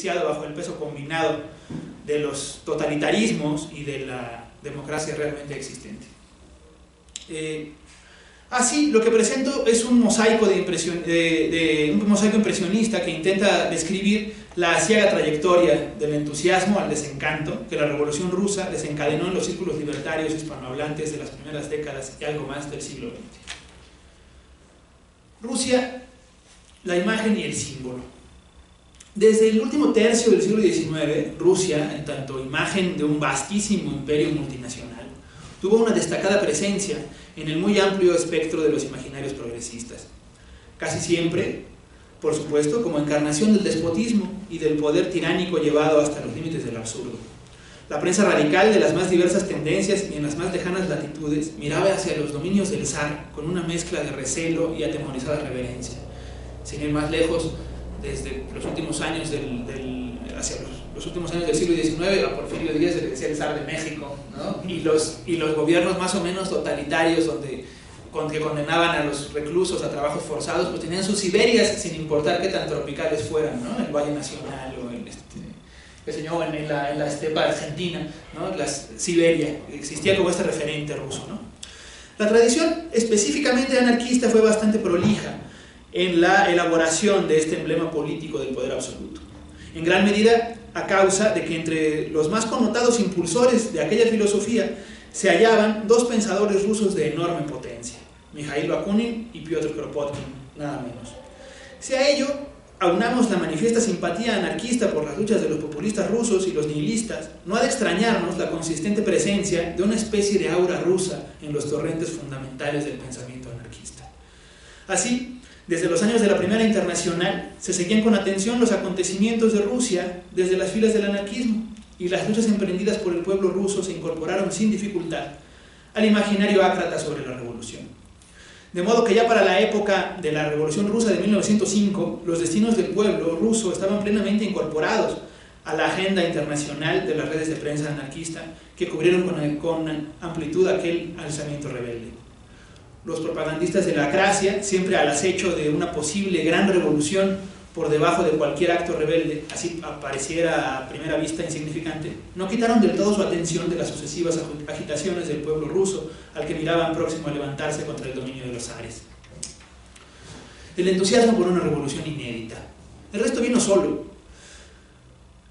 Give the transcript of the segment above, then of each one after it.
asfixiado bajo el peso combinado de los totalitarismos y de la democracia realmente existente. Así, lo que presento es un mosaico, un mosaico impresionista que intenta describir la aciaga trayectoria del entusiasmo al desencanto que la Revolución Rusa desencadenó en los círculos libertarios hispanohablantes de las primeras décadas y algo más del siglo XX. Rusia, la imagen y el símbolo. Desde el último tercio del siglo XIX, Rusia, en tanto imagen de un vastísimo imperio multinacional, tuvo una destacada presencia en el muy amplio espectro de los imaginarios progresistas. Casi siempre, por supuesto, como encarnación del despotismo y del poder tiránico llevado hasta los límites del absurdo. La prensa radical de las más diversas tendencias y en las más lejanas latitudes miraba hacia los dominios del zar con una mezcla de recelo y atemorizada reverencia. Sin ir más lejos, desde los últimos años hacia los últimos años del siglo XIX, a Porfirio Díaz se le decía el zar de México, ¿no? y los gobiernos más o menos totalitarios que condenaban a los reclusos a trabajos forzados, pues tenían sus Siberias sin importar qué tan tropicales fueran, ¿no? El Valle Nacional o en la estepa argentina, ¿no? Siberia, existía como este referente ruso, ¿no? La tradición específicamente anarquista fue bastante prolija en la elaboración de este emblema político del poder absoluto, en gran medida a causa de que entre los más connotados impulsores de aquella filosofía se hallaban dos pensadores rusos de enorme potencia, Mijaíl Bakunin y Piotr Kropotkin, nada menos. Si a ello aunamos la manifiesta simpatía anarquista por las luchas de los populistas rusos y los nihilistas, no ha de extrañarnos la consistente presencia de una especie de aura rusa en los torrentes fundamentales del pensamiento anarquista. Así, desde los años de la Primera Internacional, se seguían con atención los acontecimientos de Rusia desde las filas del anarquismo, y las luchas emprendidas por el pueblo ruso se incorporaron sin dificultad al imaginario ácrata sobre la revolución. De modo que ya para la época de la Revolución Rusa de 1905, los destinos del pueblo ruso estaban plenamente incorporados a la agenda internacional de las redes de prensa anarquista que cubrieron con amplitud aquel alzamiento rebelde. Los propagandistas de la acracia, siempre al acecho de una posible gran revolución por debajo de cualquier acto rebelde, así pareciera a primera vista insignificante, no quitaron del todo su atención de las sucesivas agitaciones del pueblo ruso, al que miraban próximo a levantarse contra el dominio de los zares. El entusiasmo por una revolución inédita. El resto vino solo.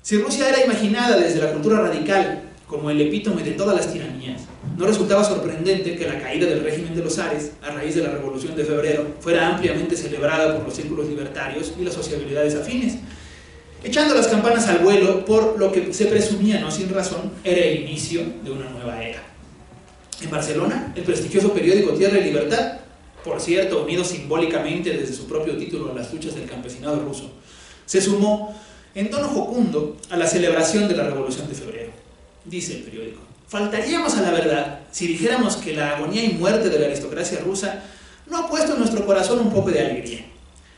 Si Rusia era imaginada desde la cultura radical como el epítome de todas las tiranías, no resultaba sorprendente que la caída del régimen de los zares, a raíz de la Revolución de Febrero, fuera ampliamente celebrada por los círculos libertarios y las sociabilidades afines, echando las campanas al vuelo por lo que se presumía, no sin razón, era el inicio de una nueva era. En Barcelona, el prestigioso periódico Tierra y Libertad, por cierto, unido simbólicamente desde su propio título a las luchas del campesinado ruso, se sumó en tono jocundo a la celebración de la Revolución de Febrero. Dice el periódico: faltaríamos a la verdad si dijéramos que la agonía y muerte de la aristocracia rusa no ha puesto en nuestro corazón un poco de alegría.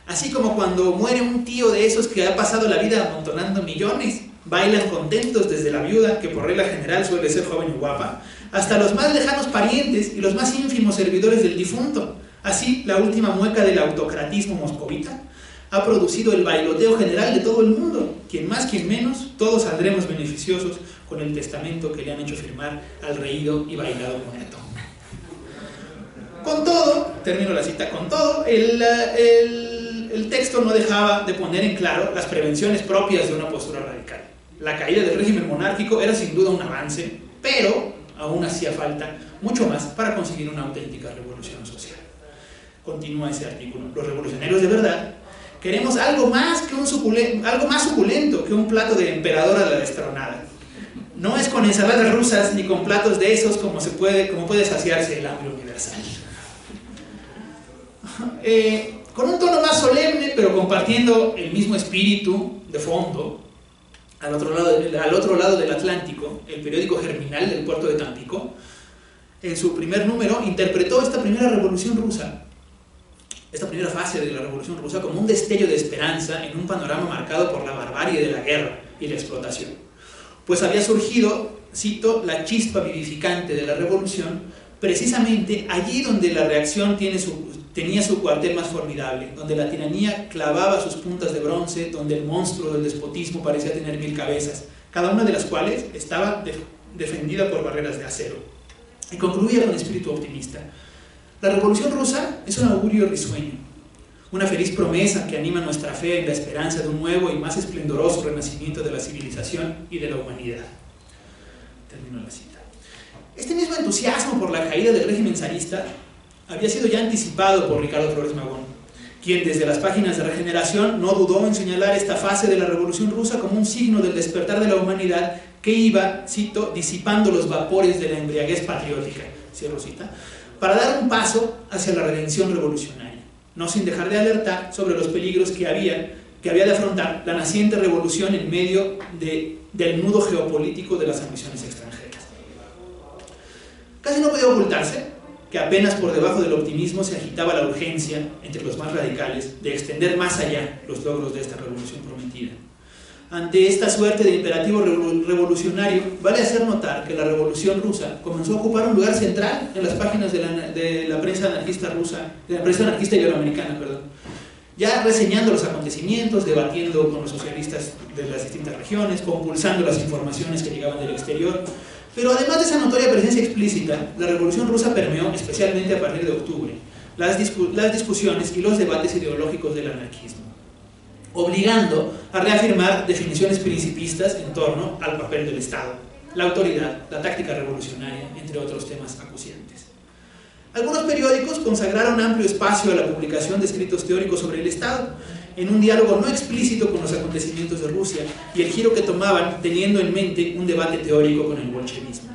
Así como cuando muere un tío de esos que ha pasado la vida amontonando millones, bailan contentos desde la viuda, que por regla general suele ser joven y guapa, hasta los más lejanos parientes y los más ínfimos servidores del difunto. Así, la última mueca del autocratismo moscovita ha producido el bailoteo general de todo el mundo. Quien más, quien menos, todos saldremos beneficiosos con el testamento que le han hecho firmar al reído y bailado muerto. Con todo, termino la cita, con todo, el texto no dejaba de poner en claro las prevenciones propias de una postura radical. La caída del régimen monárquico era sin duda un avance, pero aún hacía falta mucho más para conseguir una auténtica revolución social. Continúa ese artículo. Los revolucionarios de verdad queremos algo más suculento que un plato de emperador a la destronada. No es con ensaladas rusas ni con platos de esos como puede saciarse el hambre universal. Con un tono más solemne, pero compartiendo el mismo espíritu de fondo, al otro lado del Atlántico, el periódico Germinal del puerto de Tampico, en su primer número, interpretó esta primera revolución rusa, esta primera fase de la revolución rusa, como un destello de esperanza en un panorama marcado por la barbarie de la guerra y la explotación. Pues había surgido, cito, la chispa vivificante de la revolución, precisamente allí donde la reacción tiene tenía su cuartel más formidable, donde la tiranía clavaba sus puntas de bronce, donde el monstruo del despotismo parecía tener 1000 cabezas, cada una de las cuales estaba defendida por barreras de acero. Y concluía con espíritu optimista: la Revolución Rusa es un augurio risueño, una feliz promesa que anima nuestra fe en la esperanza de un nuevo y más esplendoroso renacimiento de la civilización y de la humanidad. Termino la cita. Este mismo entusiasmo por la caída del régimen zarista había sido ya anticipado por Ricardo Flores Magón, quien desde las páginas de Regeneración no dudó en señalar esta fase de la Revolución Rusa como un signo del despertar de la humanidad que iba, cito, disipando los vapores de la embriaguez patriótica, cierro cita, para dar un paso hacia la redención revolucionaria, no sin dejar de alertar sobre los peligros que había de afrontar la naciente revolución en medio del nudo geopolítico de las ambiciones extranjeras. Casi no podía ocultarse que apenas por debajo del optimismo se agitaba la urgencia entre los más radicales de extender más allá los logros de esta revolución prometida. Ante esta suerte de imperativo revolucionario, vale hacer notar que la Revolución Rusa comenzó a ocupar un lugar central en las páginas de la prensa anarquista rusa, de la prensa anarquista iberoamericana, ya reseñando los acontecimientos, debatiendo con los socialistas de las distintas regiones, compulsando las informaciones que llegaban del exterior. Pero además de esa notoria presencia explícita, la Revolución Rusa permeó, especialmente a partir de octubre, las discusiones y los debates ideológicos del anarquismo, obligando a reafirmar definiciones principistas en torno al papel del Estado, la autoridad, la táctica revolucionaria, entre otros temas acuciantes. Algunos periódicos consagraron amplio espacio a la publicación de escritos teóricos sobre el Estado, en un diálogo no explícito con los acontecimientos de Rusia y el giro que tomaban teniendo en mente un debate teórico con el bolchevismo.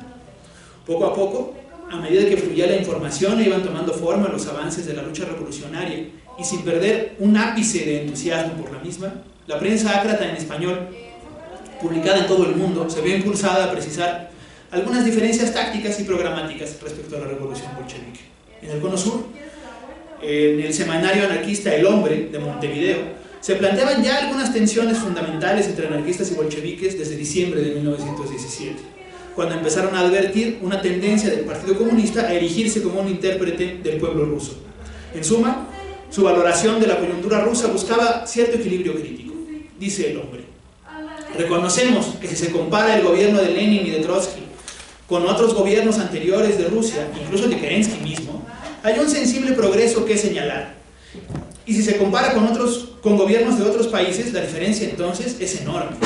Poco a poco, a medida que fluía la información e iban tomando forma los avances de la lucha revolucionaria y sin perder un ápice de entusiasmo por la misma, la prensa ácrata en español, publicada en todo el mundo, se vio impulsada a precisar algunas diferencias tácticas y programáticas respecto a la revolución bolchevique. En el Cono Sur, en el semanario anarquista El Hombre de Montevideo, se planteaban ya algunas tensiones fundamentales entre anarquistas y bolcheviques desde diciembre de 1917, cuando empezaron a advertir una tendencia del Partido Comunista a erigirse como un intérprete del pueblo ruso. En suma, su valoración de la coyuntura rusa buscaba cierto equilibrio crítico. Dice El Hombre: reconocemos que si se compara el gobierno de Lenin y de Trotsky con otros gobiernos anteriores de Rusia, incluso de Kerensky mismo, hay un sensible progreso que señalar. Y si se compara con gobiernos de otros países, la diferencia entonces es enorme.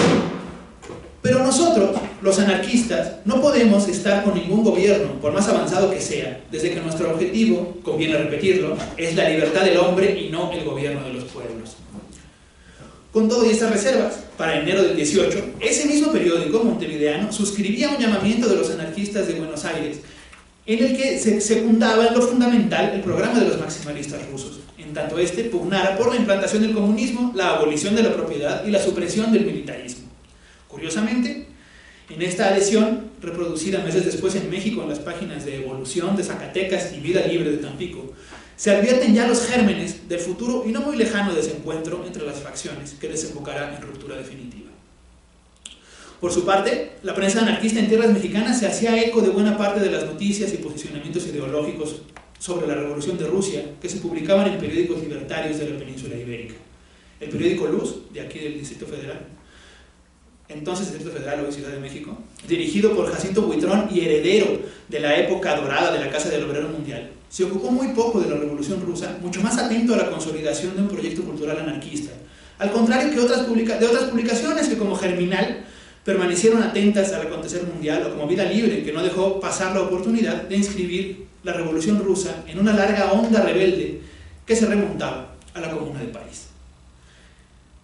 Pero nosotros, los anarquistas, no podemos estar con ningún gobierno, por más avanzado que sea, desde que nuestro objetivo, conviene repetirlo, es la libertad del hombre y no el gobierno de los pueblos. Con todo y estas reservas, para enero del 18, ese mismo periódico montevideano suscribía un llamamiento de los anarquistas de Buenos Aires, en el que se secundaba en lo fundamental el programa de los maximalistas rusos, en tanto este pugnara por la implantación del comunismo, la abolición de la propiedad y la supresión del militarismo. Curiosamente, en esta adhesión, reproducida meses después en México en las páginas de Evolución de Zacatecas y Vida Libre de Tampico, se advierten ya los gérmenes del futuro y no muy lejano desencuentro entre las facciones que desembocará en ruptura definitiva. Por su parte, la prensa anarquista en tierras mexicanas se hacía eco de buena parte de las noticias y posicionamientos ideológicos sobre la Revolución de Rusia que se publicaban en periódicos libertarios de la península ibérica. El periódico Luz, de aquí del Distrito Federal, entonces Distrito Federal, hoy Ciudad de México, dirigido por Jacinto Buitrón y heredero de la época dorada de la Casa del Obrero Mundial, se ocupó muy poco de la Revolución Rusa, mucho más atento a la consolidación de un proyecto cultural anarquista, al contrario que de otras publicaciones que como Germinal permanecieron atentas al acontecer mundial, o como Vida Libre, que no dejó pasar la oportunidad de inscribir la Revolución Rusa en una larga onda rebelde que se remontaba a la Comuna de París.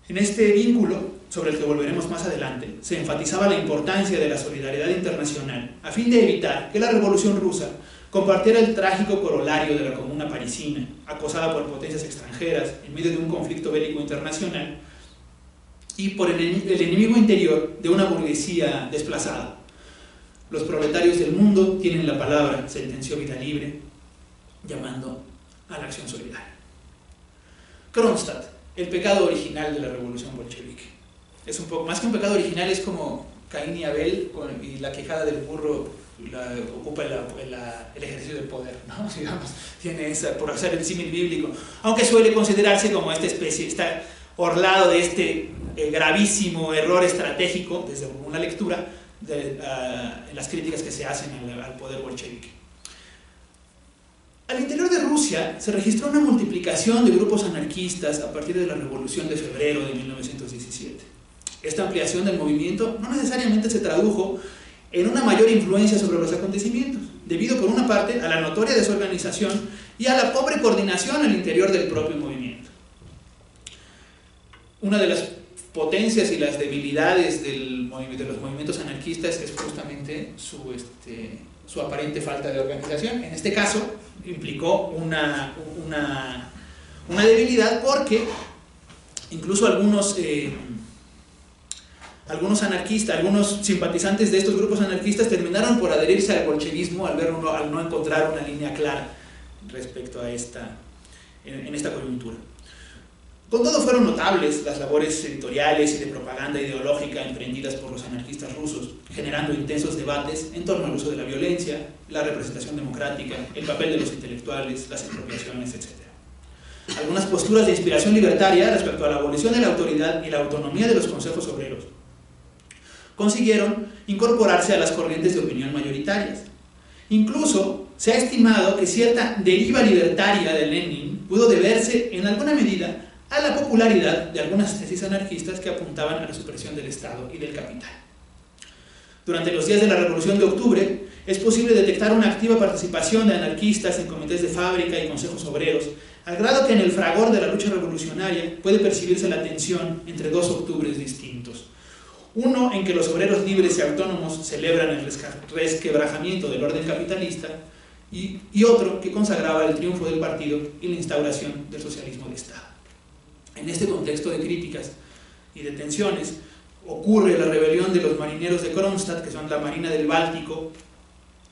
En este vínculo, sobre el que volveremos más adelante, se enfatizaba la importancia de la solidaridad internacional a fin de evitar que la Revolución Rusa compartiera el trágico corolario de la Comuna parisina, acosada por potencias extranjeras en medio de un conflicto bélico internacional y por el enemigo interior de una burguesía desplazada. Los proletarios del mundo tienen la palabra, sentenció Vida Libre, llamando a la acción solidaria. Kronstadt, el pecado original de la revolución bolchevique. Es un poco más que un pecado original, es como Caín y Abel, y la quejada del burro ocupa el ejercicio del poder, ¿no? Digamos, tiene esa, por hacer el símil bíblico, aunque suele considerarse como esta especie, está orlado de este gravísimo error estratégico, desde una lectura, en las críticas que se hacen al poder bolchevique. Al interior de Rusia se registró una multiplicación de grupos anarquistas a partir de la Revolución de Febrero de 1917. Esta ampliación del movimiento no necesariamente se tradujo en una mayor influencia sobre los acontecimientos, debido por una parte a la notoria desorganización y a la pobre coordinación al interior del propio movimiento. Una de las potencias y las debilidades de los movimientos anarquistas es justamente su aparente falta de organización. En este caso implicó una debilidad porque incluso algunos anarquistas, algunos simpatizantes de estos grupos anarquistas terminaron por adherirse al bolchevismo al no encontrar una línea clara respecto a en esta coyuntura. Con todo, fueron notables las labores editoriales y de propaganda ideológica emprendidas por los anarquistas rusos, generando intensos debates en torno al uso de la violencia, la representación democrática, el papel de los intelectuales, las expropiaciones, etc. Algunas posturas de inspiración libertaria respecto a la abolición de la autoridad y la autonomía de los consejos obreros consiguieron incorporarse a las corrientes de opinión mayoritarias. Incluso se ha estimado que cierta deriva libertaria de Lenin pudo deberse en alguna medida a la popularidad de algunas tesis anarquistas que apuntaban a la supresión del Estado y del capital. Durante los días de la Revolución de Octubre es posible detectar una activa participación de anarquistas en comités de fábrica y consejos obreros, al grado que en el fragor de la lucha revolucionaria puede percibirse la tensión entre dos octubres distintos. Uno en que los obreros libres y autónomos celebran el resquebrajamiento del orden capitalista y otro que consagraba el triunfo del partido y la instauración del socialismo de Estado. En este contexto de críticas y de tensiones ocurre la rebelión de los marineros de Kronstadt, que son la Marina del Báltico,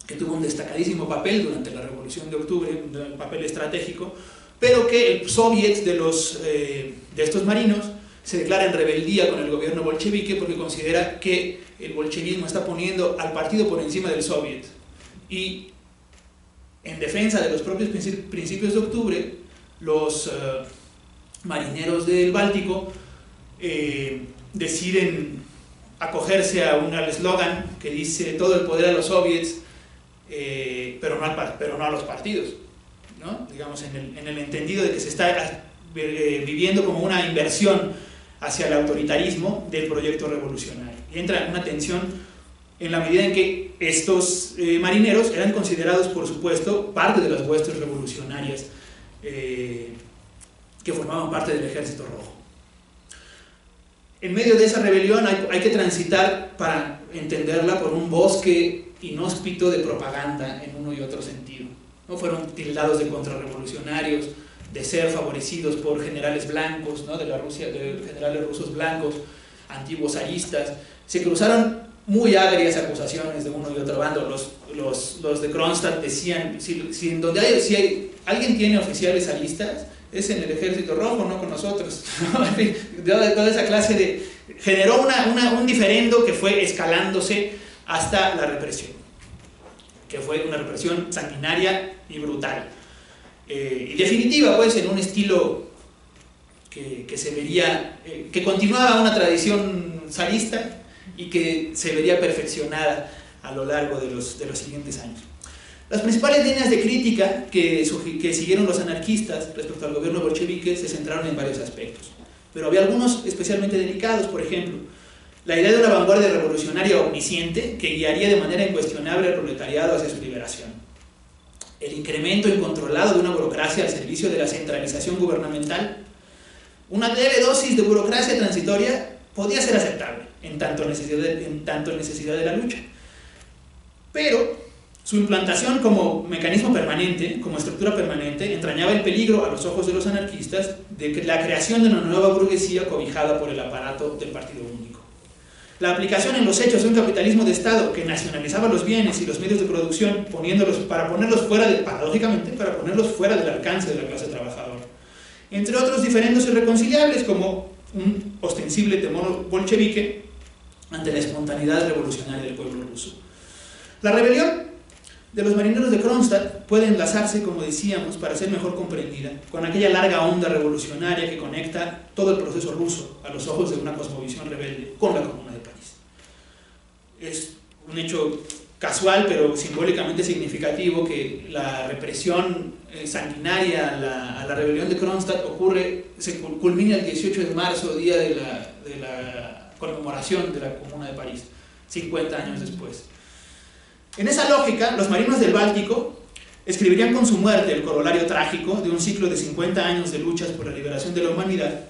que tuvo un destacadísimo papel durante la Revolución de Octubre, un papel estratégico, pero que el soviet de estos marinos se declara en rebeldía con el gobierno bolchevique porque considera que el bolchevismo está poniendo al partido por encima del soviet. Y en defensa de los propios principios de octubre, los marineros del Báltico deciden acogerse al eslogan que dice todo el poder a los soviets, pero no a los partidos, ¿no? Digamos, en el entendido de que se está viviendo como una inversión hacia el autoritarismo del proyecto revolucionario. Y entra una tensión en la medida en que estos marineros eran considerados, por supuesto, parte de las huestes revolucionarias que formaban parte del Ejército Rojo. En medio de esa rebelión hay que transitar, para entenderla, por un bosque inhóspito de propaganda en uno y otro sentido, ¿no? Fueron tildados de contrarrevolucionarios, de ser favorecidos por generales blancos, ¿no? de generales rusos blancos, antiguos zaristas. Se cruzaron muy agrias acusaciones de uno y otro bando. Los de Kronstadt decían, si alguien tiene oficiales zaristas, es en el Ejército Rojo, no con nosotros. Toda esa clase generó un diferendo que fue escalándose hasta la represión, que fue una represión sanguinaria y brutal. Y definitiva, pues, en un estilo que se vería, que continuaba una tradición zarista y que se vería perfeccionada a lo largo de los siguientes años. Las principales líneas de crítica que siguieron los anarquistas respecto al gobierno bolchevique se centraron en varios aspectos, pero había algunos especialmente delicados. Por ejemplo, la idea de una vanguardia revolucionaria omnisciente que guiaría de manera incuestionable al proletariado hacia su liberación. El incremento incontrolado de una burocracia al servicio de la centralización gubernamental. Una leve dosis de burocracia transitoria podía ser aceptable en tanto necesidad de la lucha, pero su implantación como mecanismo permanente, como estructura permanente, entrañaba el peligro a los ojos de los anarquistas de la creación de una nueva burguesía cobijada por el aparato del partido único. La aplicación en los hechos de un capitalismo de Estado que nacionalizaba los bienes y los medios de producción paradójicamente, para ponerlos fuera del alcance de la clase trabajadora. Entre otros diferendos irreconciliables, como un ostensible temor bolchevique ante la espontaneidad revolucionaria del pueblo ruso. La rebelión de los marineros de Kronstadt puede enlazarse, como decíamos, para ser mejor comprendida, con aquella larga onda revolucionaria que conecta todo el proceso ruso a los ojos de una cosmovisión rebelde con la Comuna de París. Es un hecho casual, pero simbólicamente significativo, que la represión sanguinaria a la rebelión de Kronstadt se culmina el 18 de marzo, día de la conmemoración de la Comuna de París, 50 años después. En esa lógica, los marinos del Báltico escribirían con su muerte el corolario trágico de un ciclo de 50 años de luchas por la liberación de la humanidad,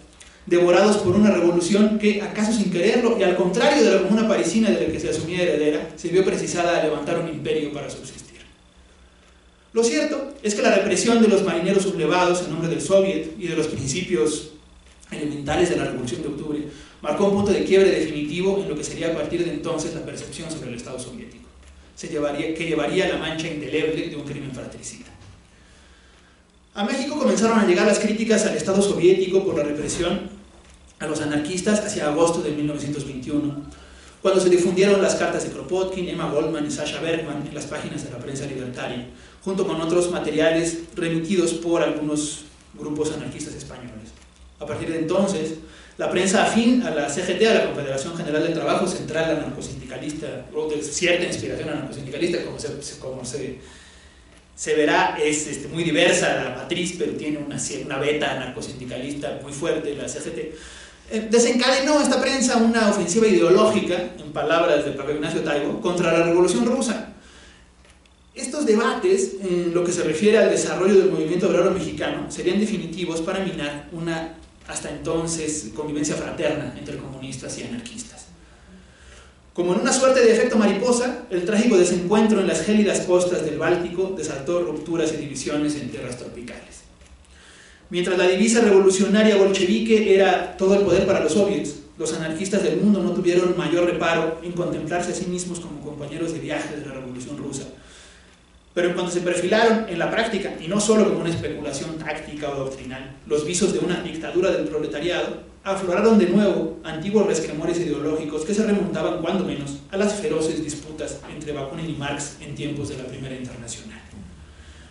devorados por una revolución que, acaso sin quererlo, y al contrario de la Comuna parisina de la que se asumía heredera, se vio precisada a levantar un imperio para subsistir. Lo cierto es que la represión de los marineros sublevados en nombre del Soviet y de los principios elementales de la Revolución de Octubre marcó un punto de quiebre definitivo en lo que sería a partir de entonces la percepción sobre el Estado soviético, que llevaría la mancha indeleble de un crimen fratricida. A México comenzaron a llegar las críticas al Estado soviético por la represión a los anarquistas hacia agosto de 1921, cuando se difundieron las cartas de Kropotkin, Emma Goldman y Sasha Bergman en las páginas de la prensa libertaria, junto con otros materiales remitidos por algunos grupos anarquistas españoles. A partir de entonces, la prensa afín a la CGT, a la Confederación General del Trabajo Central Anarcosindicalista, o de cierta inspiración anarcosindicalista, como se verá, es muy diversa la matriz, pero tiene una beta anarcosindicalista muy fuerte, la CGT, desencadenó esta prensa una ofensiva ideológica, en palabras de Pablo Ignacio Taibo, contra la Revolución Rusa. Estos debates, en lo que se refiere al desarrollo del movimiento obrero mexicano, serían definitivos para minar una, hasta entonces, convivencia fraterna entre comunistas y anarquistas. Como en una suerte de efecto mariposa, el trágico desencuentro en las gélidas costas del Báltico desató rupturas y divisiones en tierras tropicales. Mientras la divisa revolucionaria bolchevique era todo el poder para los soviets, los anarquistas del mundo no tuvieron mayor reparo en contemplarse a sí mismos como compañeros de viaje de la Revolución Rusa. Pero en cuanto se perfilaron en la práctica, y no solo como una especulación táctica o doctrinal, los visos de una dictadura del proletariado, afloraron de nuevo antiguos resquemores ideológicos que se remontaban, cuando menos, a las feroces disputas entre Bakunin y Marx en tiempos de la Primera Internacional.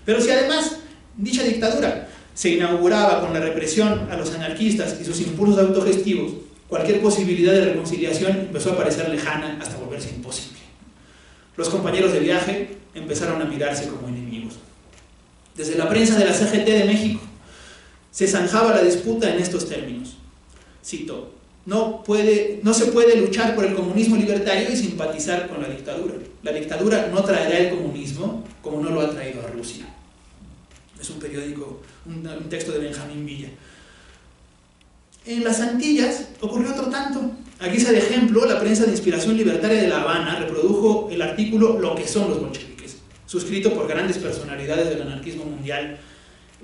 Pero si además dicha dictadura se inauguraba con la represión a los anarquistas y sus impulsos autogestivos, cualquier posibilidad de reconciliación empezó a parecer lejana hasta volverse imposible. Los compañeros de viaje empezaron a mirarse como enemigos. Desde la prensa de la CGT de México se zanjaba la disputa en estos términos. Cito: no se puede luchar por el comunismo libertario y simpatizar con la dictadura. La dictadura no traerá el comunismo como no lo ha traído a Rusia. Es un periódico, un texto de Benjamín Villa. En las Antillas ocurrió otro tanto. A guisa de ejemplo, la prensa de inspiración libertaria de La Habana reprodujo el artículo Lo que son los bolcheviques, suscrito por grandes personalidades del anarquismo mundial: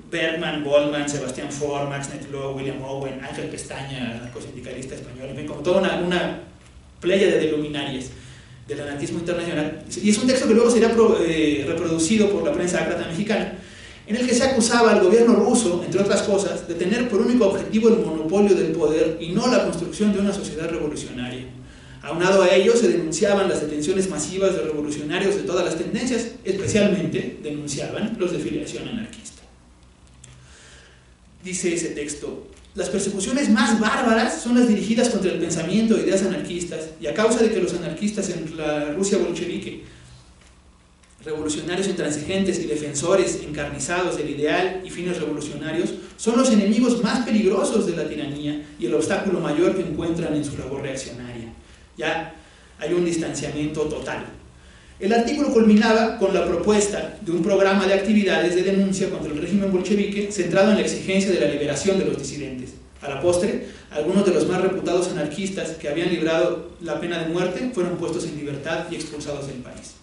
Bergman, Goldman, Sebastián Faure, Max Nettlau, William Owen, Ángel Pestaña, anarcosindicalista español, en fin, como toda una pléyade de luminarias del anarquismo internacional. Y es un texto que luego será reproducido por la prensa ácrata mexicana, en el que se acusaba al gobierno ruso, entre otras cosas, de tener por único objetivo el monopolio del poder y no la construcción de una sociedad revolucionaria. Aunado a ello, se denunciaban las detenciones masivas de revolucionarios de todas las tendencias, especialmente denunciaban los de filiación anarquista. Dice ese texto: las persecuciones más bárbaras son las dirigidas contra el pensamiento e ideas anarquistas, y a causa de que los anarquistas en la Rusia bolchevique, revolucionarios intransigentes y defensores encarnizados del ideal y fines revolucionarios, son los enemigos más peligrosos de la tiranía y el obstáculo mayor que encuentran en su labor reaccionaria. Ya hay un distanciamiento total. El artículo culminaba con la propuesta de un programa de actividades de denuncia contra el régimen bolchevique centrado en la exigencia de la liberación de los disidentes. A la postre, algunos de los más reputados anarquistas que habían librado la pena de muerte fueron puestos en libertad y expulsados del país.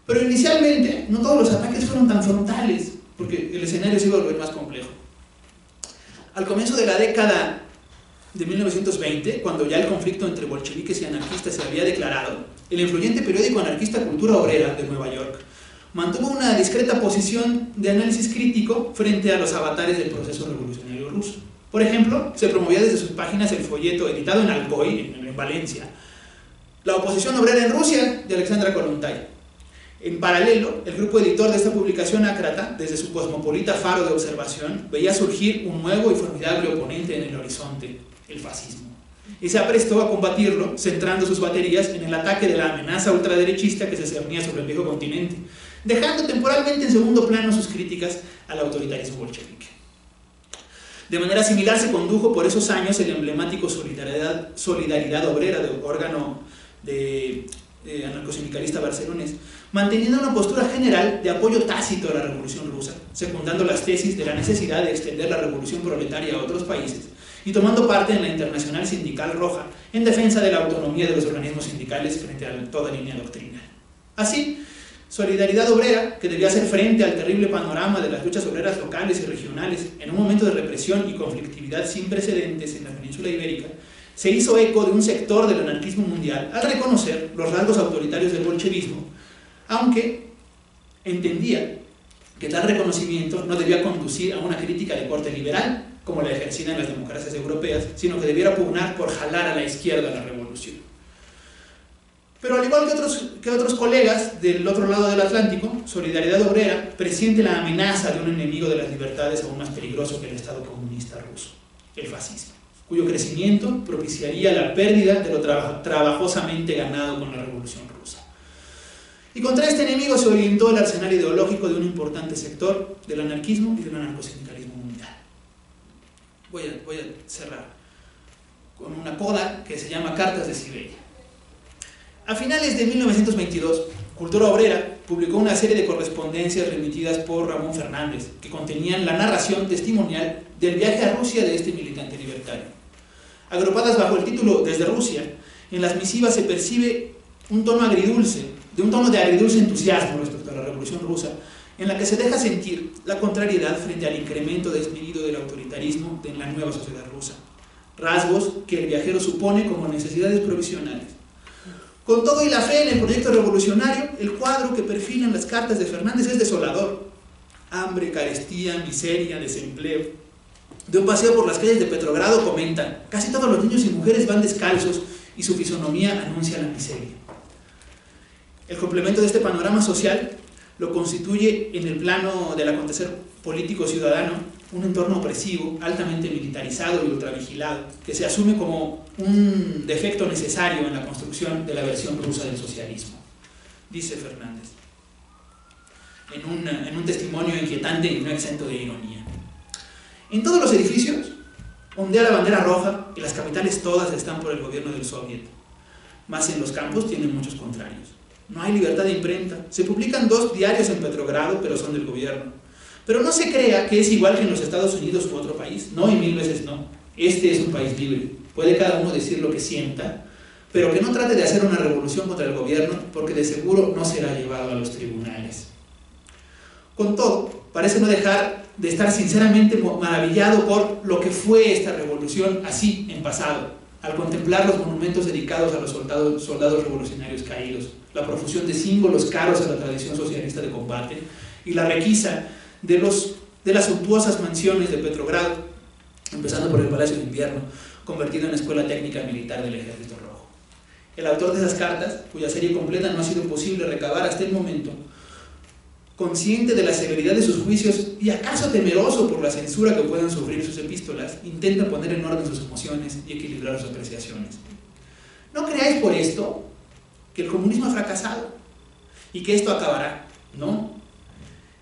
Pero inicialmente, no todos los ataques fueron tan frontales, porque el escenario se iba a volver más complejo. Al comienzo de la década de 1920, cuando ya el conflicto entre bolcheviques y anarquistas se había declarado, el influyente periódico anarquista Cultura Obrera de Nueva York mantuvo una discreta posición de análisis crítico frente a los avatares del proceso revolucionario ruso. Por ejemplo, se promovía desde sus páginas el folleto editado en Alcoy, en Valencia, La oposición obrera en Rusia, de Alexandra Kollontai. En paralelo, el grupo editor de esta publicación ácrata, desde su cosmopolita faro de observación, veía surgir un nuevo y formidable oponente en el horizonte, el fascismo. Y se aprestó a combatirlo, centrando sus baterías en el ataque de la amenaza ultraderechista que se cernía sobre el viejo continente, dejando temporalmente en segundo plano sus críticas al autoritarismo bolchevique. De manera similar se condujo por esos años el emblemático Solidaridad Obrera, de órgano anarcosindicalista barcelonés, manteniendo una postura general de apoyo tácito a la revolución rusa, secundando las tesis de la necesidad de extender la revolución proletaria a otros países y tomando parte en la Internacional Sindical Roja en defensa de la autonomía de los organismos sindicales frente a toda línea doctrinal. Así, Solidaridad Obrera, que debía hacer frente al terrible panorama de las luchas obreras locales y regionales en un momento de represión y conflictividad sin precedentes en la península ibérica, se hizo eco de un sector del anarquismo mundial al reconocer los rasgos autoritarios del bolchevismo, aunque entendía que tal reconocimiento no debía conducir a una crítica de corte liberal, como la ejercida en las democracias europeas, sino que debiera pugnar por jalar a la izquierda la revolución. Pero al igual que otros colegas del otro lado del Atlántico, Solidaridad Obrera presiente la amenaza de un enemigo de las libertades aún más peligroso que el Estado comunista ruso, el fascismo, cuyo crecimiento propiciaría la pérdida de lo trabajosamente ganado con la revolución rusa. Y contra este enemigo se orientó el arsenal ideológico de un importante sector del anarquismo y del anarcosindicalismo mundial. Voy a cerrar con una coda que se llama Cartas de Siberia. A finales de 1922, Cultura Obrera publicó una serie de correspondencias remitidas por Ramón Fernández, que contenían la narración testimonial del viaje a Rusia de este militante libertario. Agrupadas bajo el título Desde Rusia, en las misivas se percibe un tono de agridulce entusiasmo respecto a la revolución rusa, en la que se deja sentir la contrariedad frente al incremento desmedido del autoritarismo en la nueva sociedad rusa, rasgos que el viajero supone como necesidades provisionales. Con todo y la fe en el proyecto revolucionario, el cuadro que perfilan las cartas de Fernández es desolador. Hambre, carestía, miseria, desempleo. De un paseo por las calles de Petrogrado comentan: casi todos los niños y mujeres van descalzos y su fisonomía anuncia la miseria. El complemento de este panorama social lo constituye en el plano del acontecer político-ciudadano un entorno opresivo, altamente militarizado y ultravigilado, que se asume como un defecto necesario en la construcción de la versión rusa del socialismo, dice Fernández, en un testimonio inquietante y no exento de ironía. En todos los edificios ondea la bandera roja y las capitales todas están por el gobierno del Soviet, más en los campos tienen muchos contrarios. No hay libertad de imprenta, se publican 2 diarios en Petrogrado, pero son del gobierno. Pero no se crea que es igual que en los Estados Unidos u otro país, no, y 1000 veces no. Este es un país libre, puede cada uno decir lo que sienta, pero que no trate de hacer una revolución contra el gobierno, porque de seguro no será llevado a los tribunales. Con todo, parece no dejar de estar sinceramente maravillado por lo que fue esta revolución así en pasado, al contemplar los monumentos dedicados a los soldados revolucionarios caídos, la profusión de símbolos caros a la tradición socialista de combate y la requisa de las suntuosas mansiones de Petrogrado, empezando por el Palacio de Invierno, convertido en escuela técnica militar del Ejército Rojo. El autor de esas cartas, cuya serie completa no ha sido posible recabar hasta el momento, consciente de la severidad de sus juicios y acaso temeroso por la censura que puedan sufrir sus epístolas, intenta poner en orden sus emociones y equilibrar sus apreciaciones. No creáis por esto que el comunismo ha fracasado y que esto acabará, no.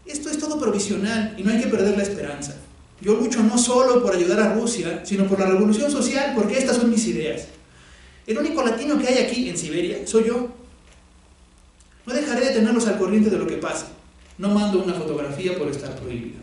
Esto es todo provisional y no hay que perder la esperanza. Yo lucho no solo por ayudar a Rusia, sino por la revolución social, porque estas son mis ideas. El único latino que hay aquí en Siberia soy yo. No dejaré de tenerlos al corriente de lo que pase. No mando una fotografía por estar prohibido.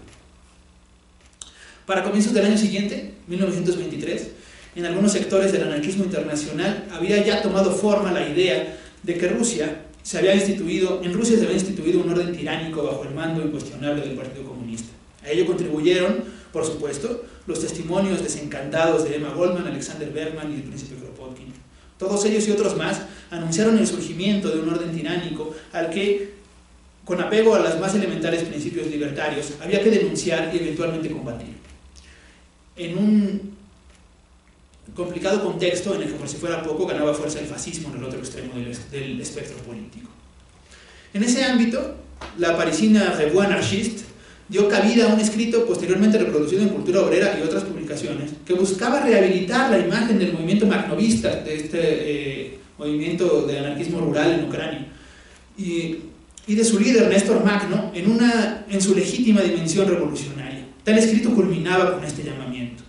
Para comienzos del año siguiente, 1923, en algunos sectores del anarquismo internacional había ya tomado forma la idea de que en Rusia se había instituido un orden tiránico bajo el mando incuestionable del Partido Comunista. A ello contribuyeron, por supuesto, los testimonios desencantados de Emma Goldman, Alexander Bergman y el príncipe Kropotkin. Todos ellos y otros más anunciaron el surgimiento de un orden tiránico al que, con apego a los más elementares principios libertarios, había que denunciar y eventualmente combatir. En un complicado contexto en el que, por si fuera poco, ganaba fuerza el fascismo en el otro extremo del espectro político. En ese ámbito, la parisina Revue Anarchiste dio cabida a un escrito posteriormente reproducido en Cultura Obrera y otras publicaciones que buscaba rehabilitar la imagen del movimiento magnovista, de este movimiento de anarquismo rural en Ucrania, y de su líder Néstor Magno en su legítima dimensión revolucionaria. Tal escrito culminaba con este llamamiento: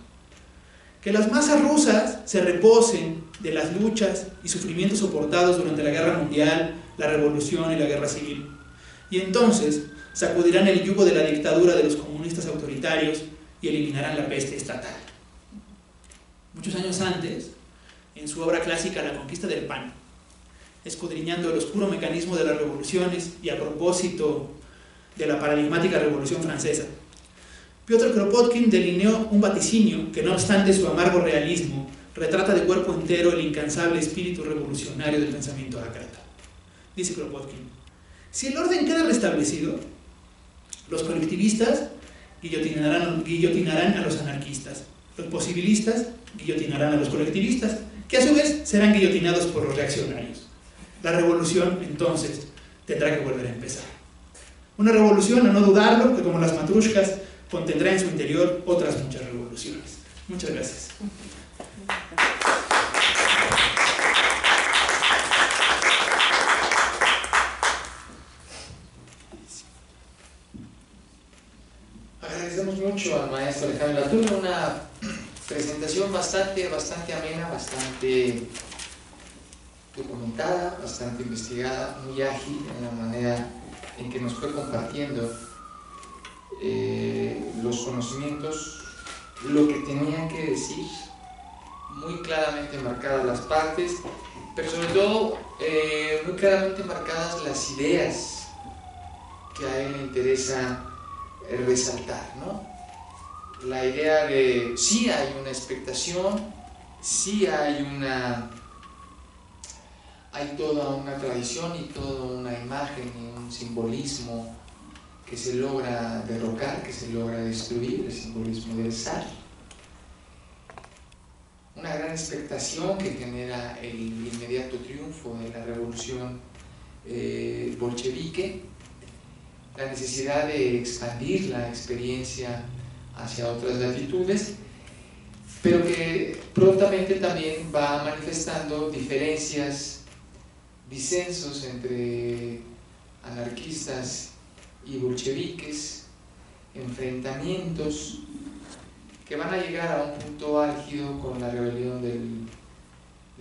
que las masas rusas se reposen de las luchas y sufrimientos soportados durante la Guerra Mundial, la Revolución y la Guerra Civil, y entonces sacudirán el yugo de la dictadura de los comunistas autoritarios y eliminarán la peste estatal. Muchos años antes, en su obra clásica La conquista del pan, escudriñando el oscuro mecanismo de las revoluciones y a propósito de la paradigmática Revolución Francesa, Piotr Kropotkin delineó un vaticinio que, no obstante su amargo realismo, retrata de cuerpo entero el incansable espíritu revolucionario del pensamiento ácrata. Dice Kropotkin: si el orden queda restablecido, los colectivistas guillotinarán a los anarquistas, los posibilistas guillotinarán a los colectivistas, que a su vez serán guillotinados por los reaccionarios. La revolución, entonces, tendrá que volver a empezar. Una revolución, a no dudarlo, que como las matrushkas, contendrá en su interior otras muchas revoluciones. Muchas gracias. Agradecemos mucho al maestro Alejandro Latour, una presentación bastante amena, bastante documentada, bastante investigada, muy ágil en la manera en que nos fue compartiendo los conocimientos, lo que tenían que decir, muy claramente marcadas las partes, pero sobre todo muy claramente marcadas las ideas que a él le interesa resaltar, ¿no? La idea de sí hay una expectación, sí hay toda una tradición y toda una imagen y un simbolismo que se logra derrocar, que se logra destruir, el simbolismo del zar. Una gran expectación que genera el inmediato triunfo de la revolución bolchevique, la necesidad de expandir la experiencia hacia otras latitudes, pero que prontamente también va manifestando diferencias, disensos entre anarquistas y bolcheviques, enfrentamientos que van a llegar a un punto álgido con la rebelión de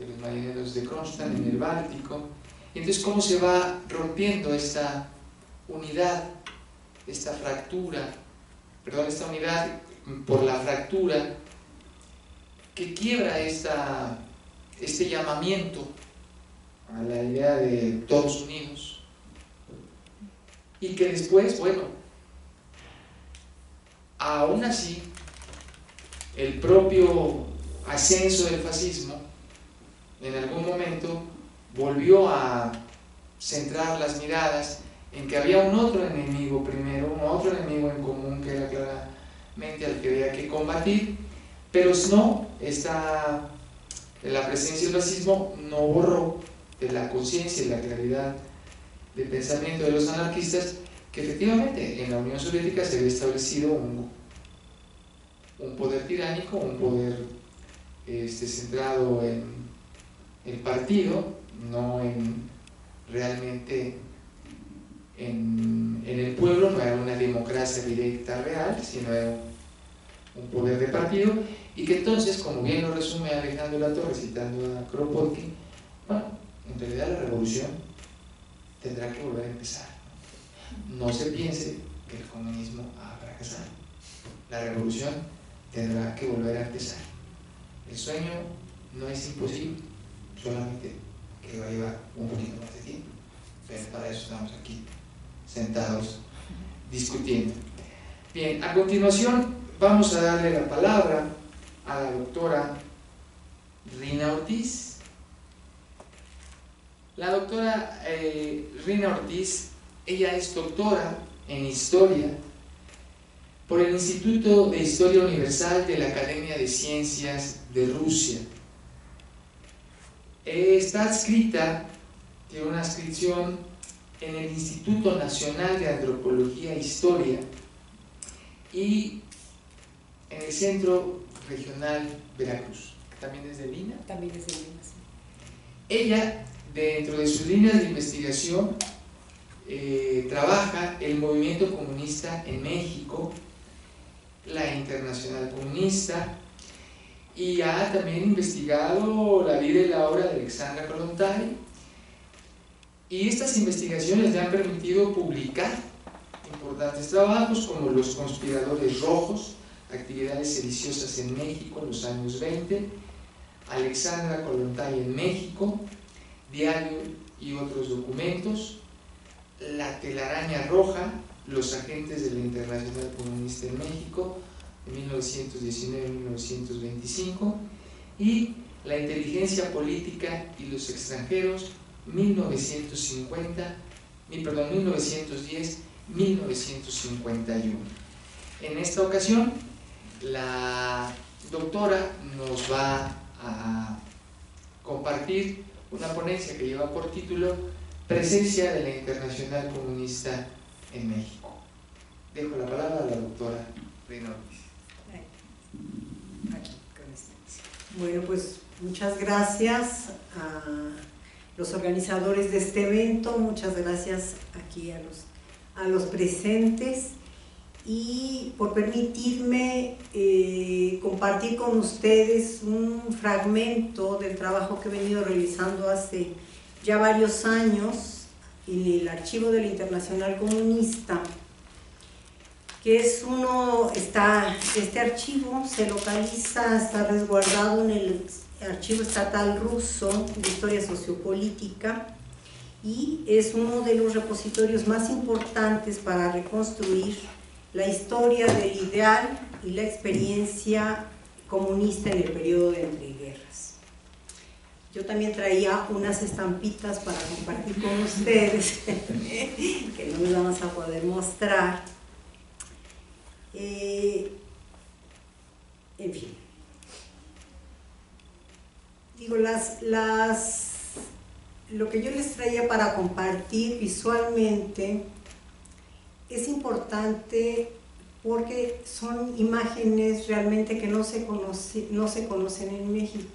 los marineros de Kronstadt en el Báltico. Y entonces, ¿cómo se va rompiendo esta unidad, esta unidad por la fractura que quiebra este llamamiento a la idea de todos unidos, y que después, bueno, aún así, el propio ascenso del fascismo en algún momento volvió a centrar las miradas en que había un otro enemigo primero, un otro enemigo en común que era claramente al que había que combatir, pero no, la presencia del fascismo no borró de la conciencia y la claridad de pensamiento de los anarquistas que efectivamente en la Unión Soviética se había establecido un poder tiránico, un poder centrado en el partido, no realmente en el pueblo, no era una democracia directa real, sino era un poder de partido, y que entonces, como bien lo resume Alejandro Latour citando a Kropotkin, bueno, en realidad la revolución tendrá que volver a empezar. No se piense que el comunismo ha fracasado. La revolución tendrá que volver a empezar. El sueño no es imposible, solamente que va a llevar un poquito más de tiempo, pero para eso estamos aquí sentados discutiendo. Bien, a continuación vamos a darle la palabra a la doctora Rina Ortiz. La doctora Rina Ortiz, ella es doctora en Historia por el Instituto de Historia Universal de la Academia de Ciencias de Rusia. Está adscrita, tiene una adscripción en el Instituto Nacional de Antropología e Historia y en el Centro Regional Veracruz, que también es de Lina. También es de Lina, sí. Ella, dentro de sus líneas de investigación, trabaja el movimiento comunista en México, la Internacional Comunista, y ha también investigado la vida y la obra de Alexandra Kollontai, y estas investigaciones le han permitido publicar importantes trabajos como Los Conspiradores Rojos, actividades sediciosas en México en los años 20, Alexandra Kollontai en México, Diario y otros documentos, La Telaraña Roja, Los Agentes de la Internacional Comunista en México, de 1919-1925, y La Inteligencia Política y los Extranjeros, 1910-1951. En esta ocasión, la doctora nos va a compartir una ponencia que lleva por título Presencia de la Internacional Comunista en México. Dejo la palabra a la doctora Reina Ortiz. Bueno, pues muchas gracias a los organizadores de este evento, muchas gracias aquí a los presentes y por permitirme compartir con ustedes un fragmento del trabajo que he venido realizando hace ya varios años en el Archivo de la Internacional Comunista, que es este archivo se localiza, está resguardado en el Archivo Estatal Ruso de Historia Sociopolítica y es uno de los repositorios más importantes para reconstruir la historia del ideal y la experiencia comunista en el periodo de entreguerras. Yo también traía unas estampitas para compartir con ustedes, que no les vamos a poder mostrar. En fin, digo, lo que yo les traía para compartir visualmente es importante porque son imágenes realmente que no se conocen en México.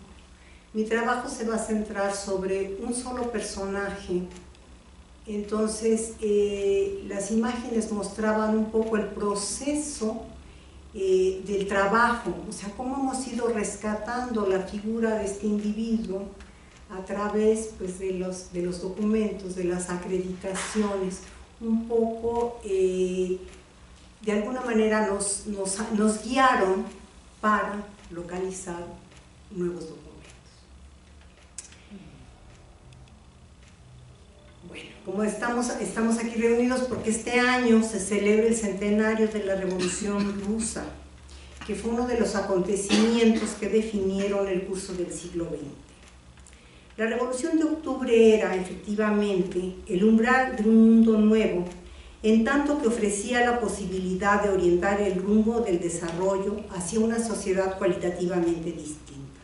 Mi trabajo se va a centrar sobre un solo personaje. Entonces, las imágenes mostraban un poco el proceso del trabajo, o sea, cómo hemos ido rescatando la figura de este individuo a través, pues, de los documentos, de las acreditaciones, un poco, de alguna manera nos guiaron para localizar nuevos documentos. Bueno, como estamos aquí reunidos porque este año se celebra el centenario de la Revolución Rusa, que fue uno de los acontecimientos que definieron el curso del siglo XX. La Revolución de Octubre era, efectivamente, el umbral de un mundo nuevo, en tanto que ofrecía la posibilidad de orientar el rumbo del desarrollo hacia una sociedad cualitativamente distinta.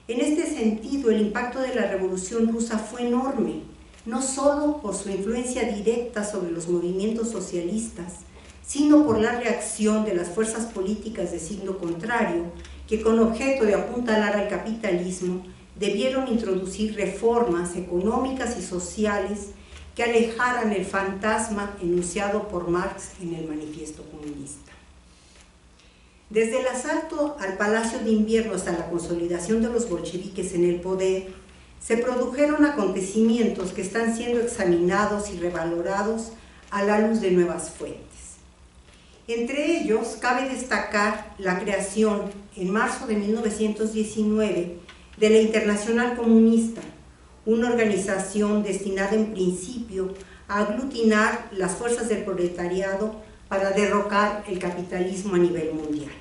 En este sentido, el impacto de la Revolución Rusa fue enorme, no solo por su influencia directa sobre los movimientos socialistas, sino por la reacción de las fuerzas políticas de signo contrario, que con objeto de apuntalar al capitalismo, debieron introducir reformas económicas y sociales que alejaran el fantasma enunciado por Marx en el Manifiesto Comunista. Desde el asalto al Palacio de Invierno hasta la consolidación de los bolcheviques en el poder, se produjeron acontecimientos que están siendo examinados y revalorados a la luz de nuevas fuentes. Entre ellos, cabe destacar la creación, en marzo de 1919, de la Internacional Comunista, una organización destinada en principio a aglutinar las fuerzas del proletariado para derrocar el capitalismo a nivel mundial.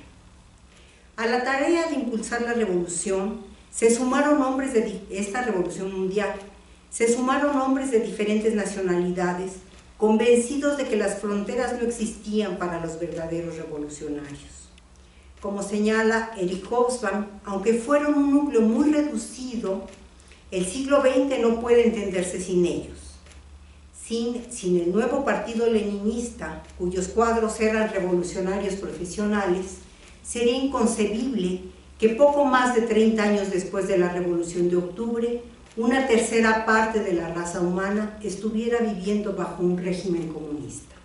A la tarea de impulsar la revolución se sumaron hombres de esta revolución mundial, se sumaron hombres de diferentes nacionalidades, convencidos de que las fronteras no existían para los verdaderos revolucionarios. Como señala Eric Hobsbawm, aunque fueron un núcleo muy reducido, El siglo XX no puede entenderse sin ellos. Sin el nuevo partido leninista, cuyos cuadros eran revolucionarios profesionales, sería inconcebible que poco más de 30 años después de la Revolución de Octubre, una tercera parte de la raza humana estuviera viviendo bajo un régimen comunista.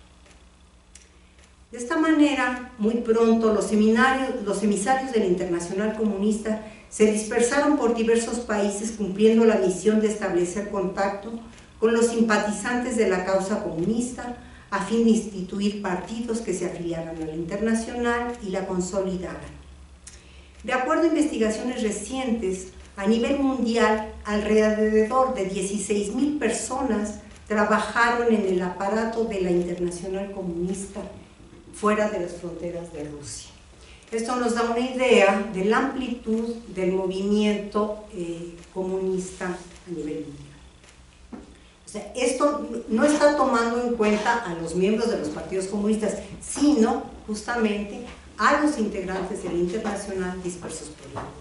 De esta manera, muy pronto, los emisarios del Internacional Comunista se dispersaron por diversos países cumpliendo la misión de establecer contacto con los simpatizantes de la causa comunista a fin de instituir partidos que se afiliaran a la Internacional y la consolidaran. De acuerdo a investigaciones recientes, a nivel mundial, alrededor de 16.000 personas trabajaron en el aparato de la Internacional Comunista fuera de las fronteras de Rusia. Esto nos da una idea de la amplitud del movimiento comunista a nivel mundial. O sea, esto no está tomando en cuenta a los miembros de los partidos comunistas, sino justamente a los integrantes de la Internacional dispersos por el mundo.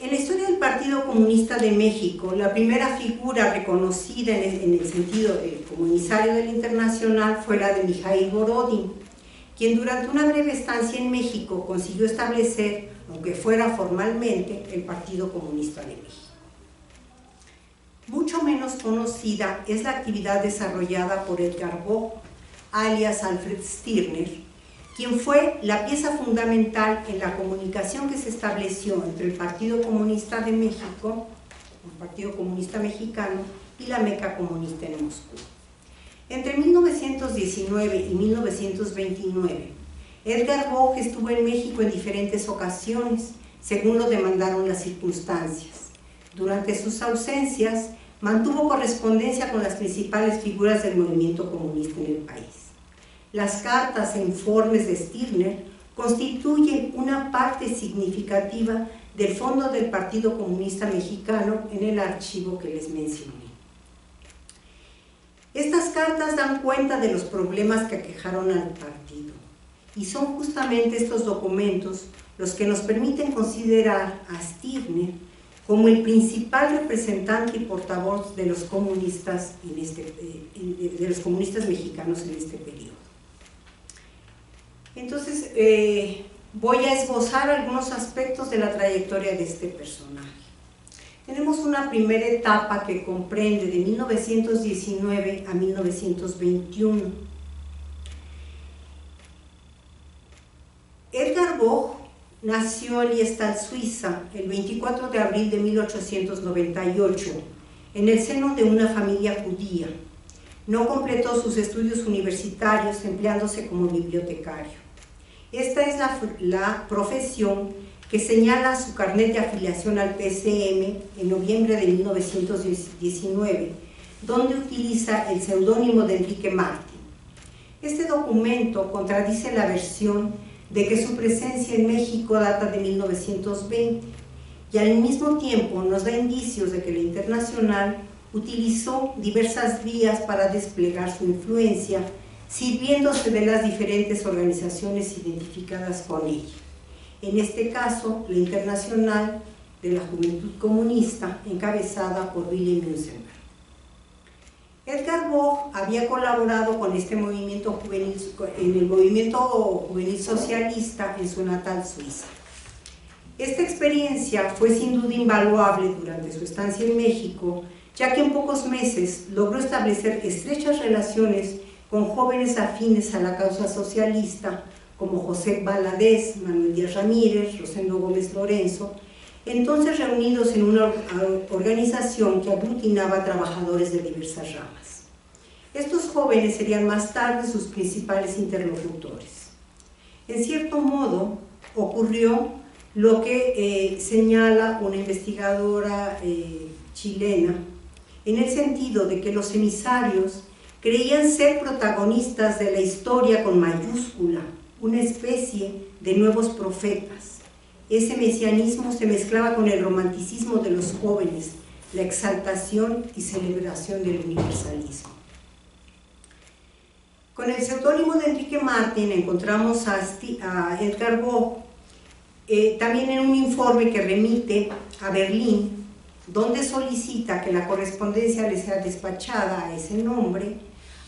En la historia del Partido Comunista de México, la primera figura reconocida en el sentido como emisario del Internacional fue la de Mijaíl Borodín, quien durante una breve estancia en México consiguió establecer, aunque fuera formalmente, el Partido Comunista de México. Mucho menos conocida es la actividad desarrollada por Edgar Vogt, alias Alfred Stirner, quien fue la pieza fundamental en la comunicación que se estableció entre el Partido Comunista de México, el Partido Comunista Mexicano, y la Meca Comunista en Moscú. Entre 1919 y 1929, Edgar Vogt estuvo en México en diferentes ocasiones, según lo demandaron las circunstancias. Durante sus ausencias, mantuvo correspondencia con las principales figuras del movimiento comunista en el país. Las cartas e informes de Stirner constituyen una parte significativa del fondo del Partido Comunista Mexicano en el archivo que les mencioné. Estas cartas dan cuenta de los problemas que aquejaron al partido, y son justamente estos documentos los que nos permiten considerar a Stirner como el principal representante y portavoz de los comunistas, de los comunistas mexicanos en este periodo. Entonces, voy a esbozar algunos aspectos de la trayectoria de este personaje. Tenemos una primera etapa que comprende de 1919 a 1921. Edgar Vogt nació en Liestal, Suiza, el 24 de abril de 1898, en el seno de una familia judía. No completó sus estudios universitarios empleándose como bibliotecario. Esta es la profesión que señala su carnet de afiliación al PCM en noviembre de 1919, donde utiliza el seudónimo de Enrique Martín. Este documento contradice la versión de que su presencia en México data de 1920 y al mismo tiempo nos da indicios de que la Internacional utilizó diversas vías para desplegar su influencia, sirviéndose de las diferentes organizaciones identificadas con ella. En este caso, la Internacional de la Juventud Comunista, encabezada por Wilhelm Münzenberg. Edgar Vogt había colaborado con este movimiento juvenil, en el movimiento juvenil socialista en su natal Suiza. Esta experiencia fue sin duda invaluable durante su estancia en México, ya que en pocos meses logró establecer estrechas relaciones con jóvenes afines a la causa socialista, como José Valadez, Manuel Díaz Ramírez, Rosendo Gómez Lorenzo, entonces reunidos en una organización que aglutinaba a trabajadores de diversas ramas. Estos jóvenes serían más tarde sus principales interlocutores. En cierto modo, ocurrió lo que señala una investigadora chilena, en el sentido de que los emisarios creían ser protagonistas de la historia con mayúscula, una especie de nuevos profetas. Ese mesianismo se mezclaba con el romanticismo de los jóvenes, la exaltación y celebración del universalismo. Con el seudónimo de Enrique Martín encontramos a Edgar Vogt, también en un informe que remite a Berlín, donde solicita que la correspondencia le sea despachada a ese nombre.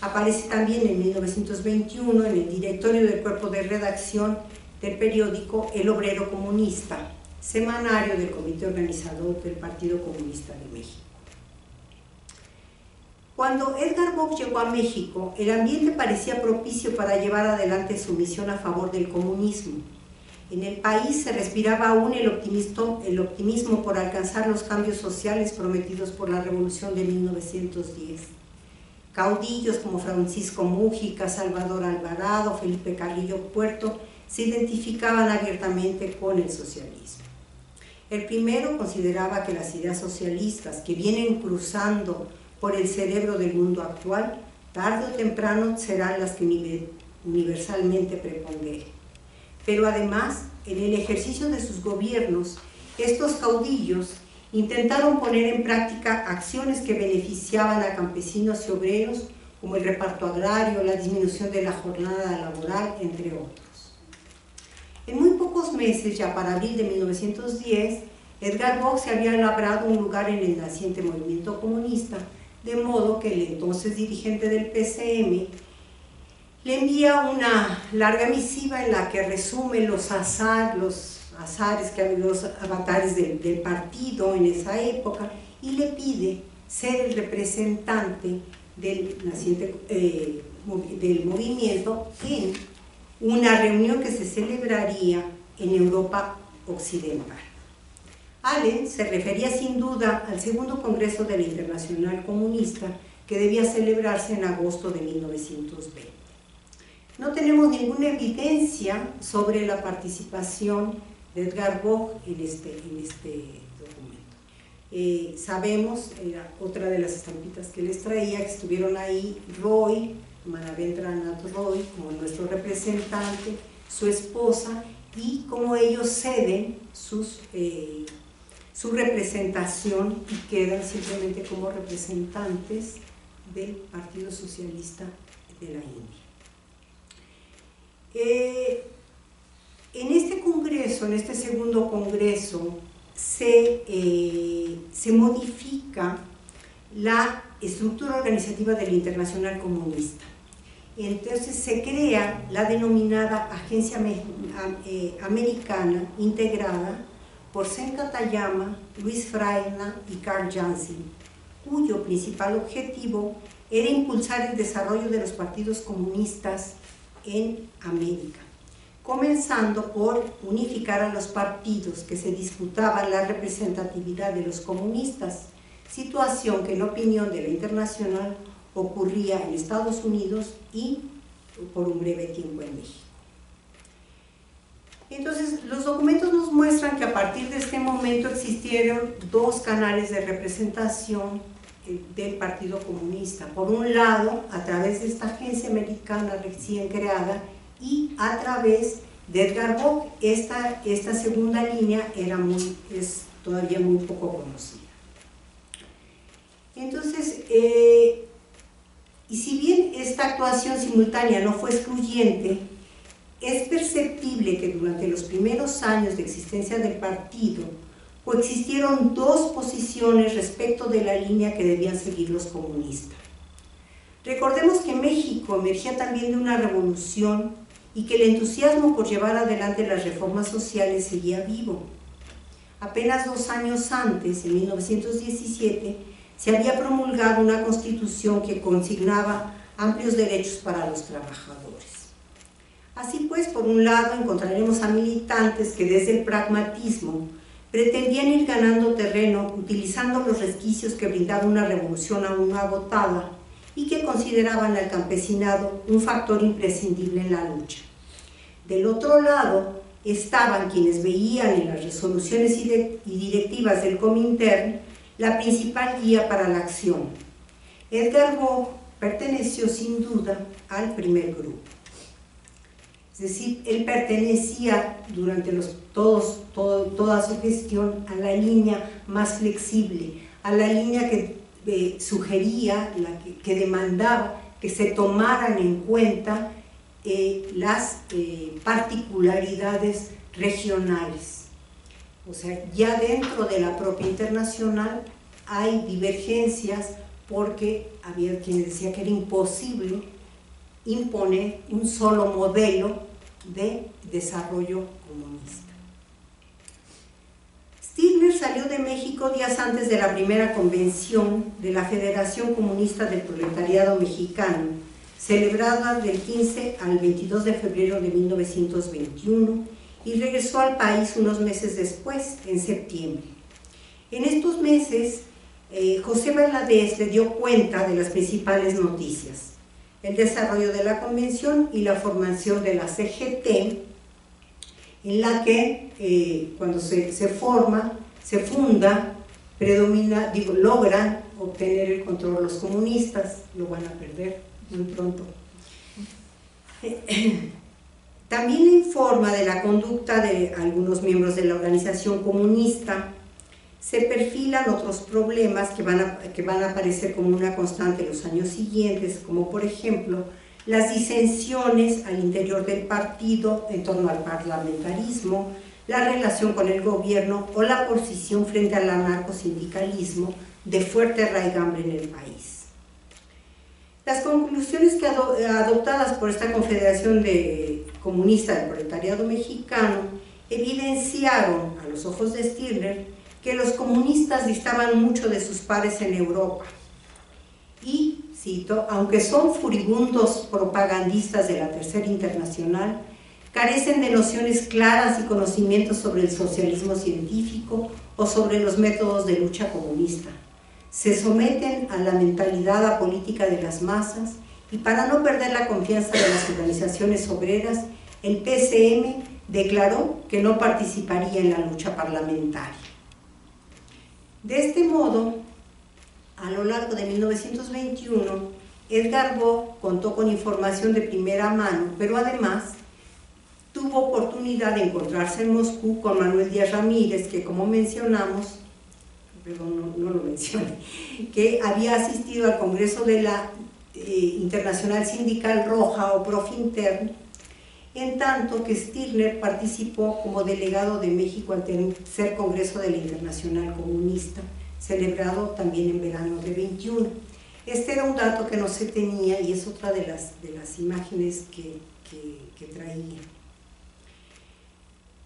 Aparece también en 1921 en el directorio del cuerpo de redacción del periódico El Obrero Comunista, semanario del comité organizador del Partido Comunista de México. Cuando Edgar Vogt llegó a México, el ambiente parecía propicio para llevar adelante su misión a favor del comunismo. En el país se respiraba aún el optimismo por alcanzar los cambios sociales prometidos por la Revolución de 1910. Caudillos como Francisco Mújica, Salvador Alvarado, Felipe Carrillo Puerto se identificaban abiertamente con el socialismo. El primero consideraba que las ideas socialistas que vienen cruzando por el cerebro del mundo actual, tarde o temprano serán las que universalmente preponderen. Pero además, en el ejercicio de sus gobiernos, estos caudillos intentaron poner en práctica acciones que beneficiaban a campesinos y obreros, como el reparto agrario, la disminución de la jornada laboral, entre otros. En muy pocos meses, ya para abril de 1910, Edgar Vogt se había labrado un lugar en el naciente movimiento comunista, de modo que el entonces dirigente del PCM le envía una larga misiva en la que resume los azares que había, los avatares del partido en esa época, y le pide ser el representante del naciente del movimiento en una reunión que se celebraría en Europa Occidental. Allen se refería sin duda al segundo Congreso de la Internacional Comunista, que debía celebrarse en agosto de 1920. No tenemos ninguna evidencia sobre la participación de Edgar Vogt en este documento. Sabemos, era otra de las estampitas que les traía, que estuvieron ahí Roy, Manavendranath Roy, como nuestro representante, su esposa, y cómo ellos ceden su representación y quedan simplemente como representantes del Partido Socialista de la India. En este congreso, en este segundo congreso, se modifica la estructura organizativa de la Internacional Comunista. Entonces se crea la denominada Agencia Americana integrada por Sen Katayama, Luis Freina y Carl Jansen, cuyo principal objetivo era impulsar el desarrollo de los partidos comunistas en América, comenzando por unificar a los partidos que se disputaban la representatividad de los comunistas, situación que en opinión de la Internacional ocurría en Estados Unidos y por un breve tiempo en México. Entonces, los documentos nos muestran que a partir de este momento existieron dos canales de representación del Partido Comunista. Por un lado, a través de esta agencia americana recién creada, y a través de Edgar Vogt. Esta segunda línea es todavía muy poco conocida. Entonces, y si bien esta actuación simultánea no fue excluyente, es perceptible que durante los primeros años de existencia del partido coexistieron dos posiciones respecto de la línea que debían seguir los comunistas. Recordemos que México emergía también de una revolución y que el entusiasmo por llevar adelante las reformas sociales seguía vivo. Apenas 2 años antes, en 1917, se había promulgado una constitución que consignaba amplios derechos para los trabajadores. Así pues, por un lado, encontraremos a militantes que desde el pragmatismo pretendían ir ganando terreno utilizando los resquicios que brindaba una revolución aún no agotada y que consideraban al campesinado un factor imprescindible en la lucha. Del otro lado estaban quienes veían en las resoluciones y directivas del Comintern la principal guía para la acción. Edgar Vogt perteneció sin duda al primer grupo. Es decir, él pertenecía durante toda su gestión a la línea más flexible, a la línea que sugería, que demandaba que se tomaran en cuenta las particularidades regionales. O sea, ya dentro de la propia Internacional hay divergencias porque había quien decía que era imposible imponer un solo modelo de desarrollo comunista. Stirner salió de México días antes de la primera convención de la Federación Comunista del Proletariado Mexicano, celebrada del 15 al 22 de febrero de 1921, y regresó al país unos meses después, en septiembre. En estos meses, José Valadez le dio cuenta de las principales noticias: el desarrollo de la convención y la formación de la CGT, en la que cuando se funda, logran obtener el control los comunistas. Lo van a perder muy pronto. También informa de la conducta de algunos miembros de la organización comunista. Se perfilan otros problemas que van a aparecer como una constante en los años siguientes, como por ejemplo las disensiones al interior del partido en torno al parlamentarismo, la relación con el gobierno o la posición frente al anarcosindicalismo de fuerte raigambre en el país. Las conclusiones adoptadas por esta Confederación Comunista del Proletariado Mexicano evidenciaron, a los ojos de Stirner, que los comunistas distaban mucho de sus pares en Europa y, cito, aunque son furibundos propagandistas de la Tercera Internacional, carecen de nociones claras y conocimientos sobre el socialismo científico o sobre los métodos de lucha comunista. Se someten a la mentalidad apolítica de las masas y, para no perder la confianza de las organizaciones obreras, el PCM declaró que no participaría en la lucha parlamentaria. De este modo, a lo largo de 1921, Edgar Vogt contó con información de primera mano, pero además tuvo oportunidad de encontrarse en Moscú con Manuel Díaz Ramírez, que, como mencionamos, perdón, no lo mencioné, que había asistido al Congreso de la Internacional Sindical Roja o Profintern, en tanto que Stirner participó como delegado de México al tercer Congreso de la Internacional Comunista, celebrado también en verano de 21. Este era un dato que no se tenía y es otra de las imágenes que traía.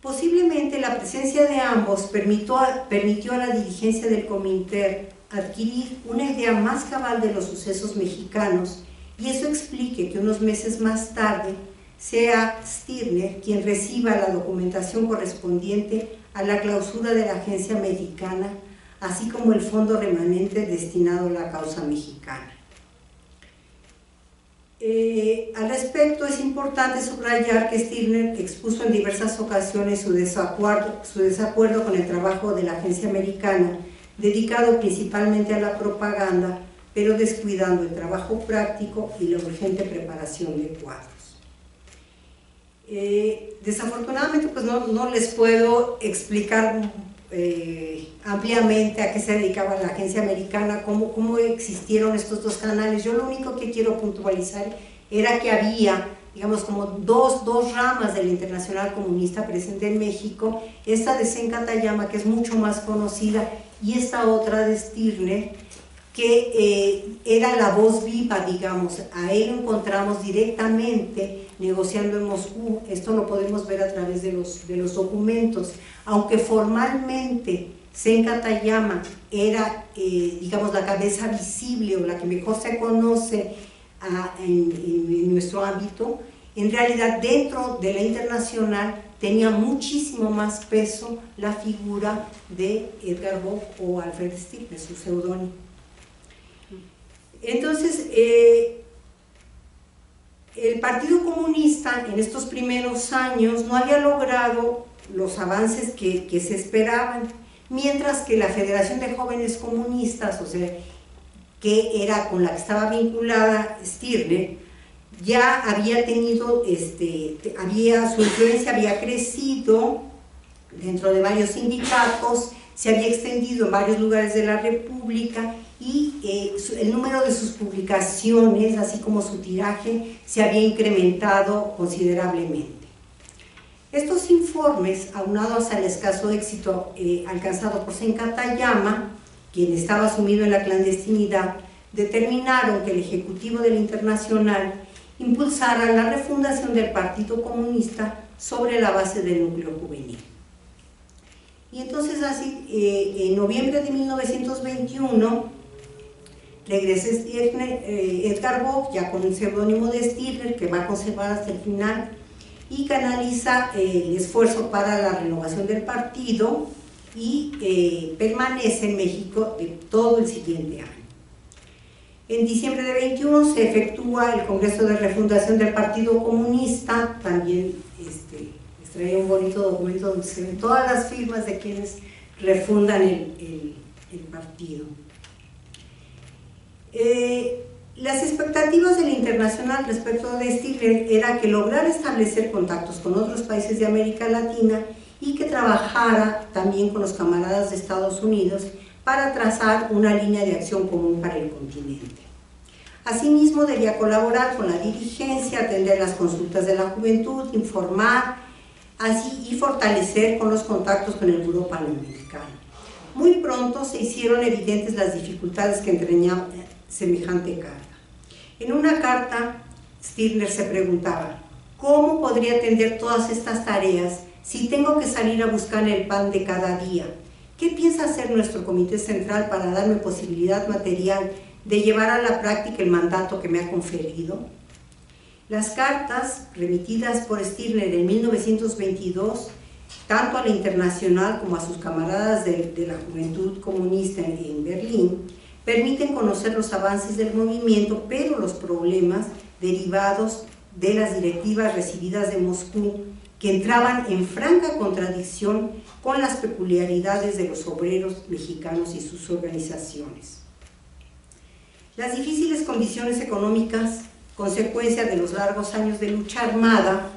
Posiblemente la presencia de ambos permitió a la dirigencia del Comintern adquirir una idea más cabal de los sucesos mexicanos, y eso explique que unos meses más tarde sea Stirner quien reciba la documentación correspondiente a la clausura de la agencia mexicana, así como el fondo remanente destinado a la causa mexicana. Al respecto, es importante subrayar que Stirner expuso en diversas ocasiones su desacuerdo con el trabajo de la agencia americana, dedicado principalmente a la propaganda, pero descuidando el trabajo práctico y la urgente preparación de cuadros. Desafortunadamente, pues no les puedo explicar ampliamente a qué se dedicaba la agencia americana, cómo existieron estos dos canales. Yo lo único que quiero puntualizar era que había, digamos, como dos ramas de la Internacional Comunista presente en México, esta de Zen Katayama, que es mucho más conocida, y esta otra de Stirner, que era la voz viva, digamos. A él lo encontramos directamente negociando en Moscú. Esto lo podemos ver a través de los documentos. Aunque formalmente Zen Katayama era, digamos, la cabeza visible o la que mejor se conoce en nuestro ámbito, en realidad dentro de la Internacional tenía muchísimo más peso la figura de Edgar Vogt o Alfred Stirner, su seudónimo. Entonces, el Partido Comunista en estos primeros años no había logrado los avances que se esperaban, mientras que la Federación de Jóvenes Comunistas, o sea, que era con la que estaba vinculada Stirner, ya había tenido, su influencia había crecido dentro de varios sindicatos, se había extendido en varios lugares de la República, y el número de sus publicaciones, así como su tiraje, se había incrementado considerablemente. Estos informes, aunados al escaso éxito alcanzado por Senkatayama, quien estaba sumido en la clandestinidad, determinaron que el Ejecutivo de la Internacional impulsara la refundación del Partido Comunista sobre la base del núcleo juvenil. Y entonces así, en noviembre de 1921, regresa Edgar Vogt, ya con el seudónimo de Stirner, que va a conservar hasta el final, y canaliza el esfuerzo para la renovación del partido y permanece en México de todo el siguiente año. En diciembre de 21 se efectúa el Congreso de Refundación del Partido Comunista, también les traía un bonito documento donde se ven todas las firmas de quienes refundan el partido. Las expectativas de la Internacional respecto de Stirner era que lograra establecer contactos con otros países de América Latina y que trabajara también con los camaradas de Estados Unidos para trazar una línea de acción común para el continente. Asimismo, debía colaborar con la dirigencia, atender las consultas de la juventud, informar, así y fortalecer con los contactos con el Buró Panamericano. Muy pronto se hicieron evidentes las dificultades que entrañaba semejante carga. En una carta, Stirner se preguntaba: ¿cómo podría atender todas estas tareas si tengo que salir a buscar el pan de cada día? ¿Qué piensa hacer nuestro Comité Central para darme posibilidad material de llevar a la práctica el mandato que me ha conferido? Las cartas remitidas por Stirner en 1922, tanto a la Internacional como a sus camaradas de la Juventud Comunista en Berlín, permiten conocer los avances del movimiento, pero los problemas derivados de las directivas recibidas de Moscú, que entraban en franca contradicción con las peculiaridades de los obreros mexicanos y sus organizaciones. Las difíciles condiciones económicas, consecuencia de los largos años de lucha armada,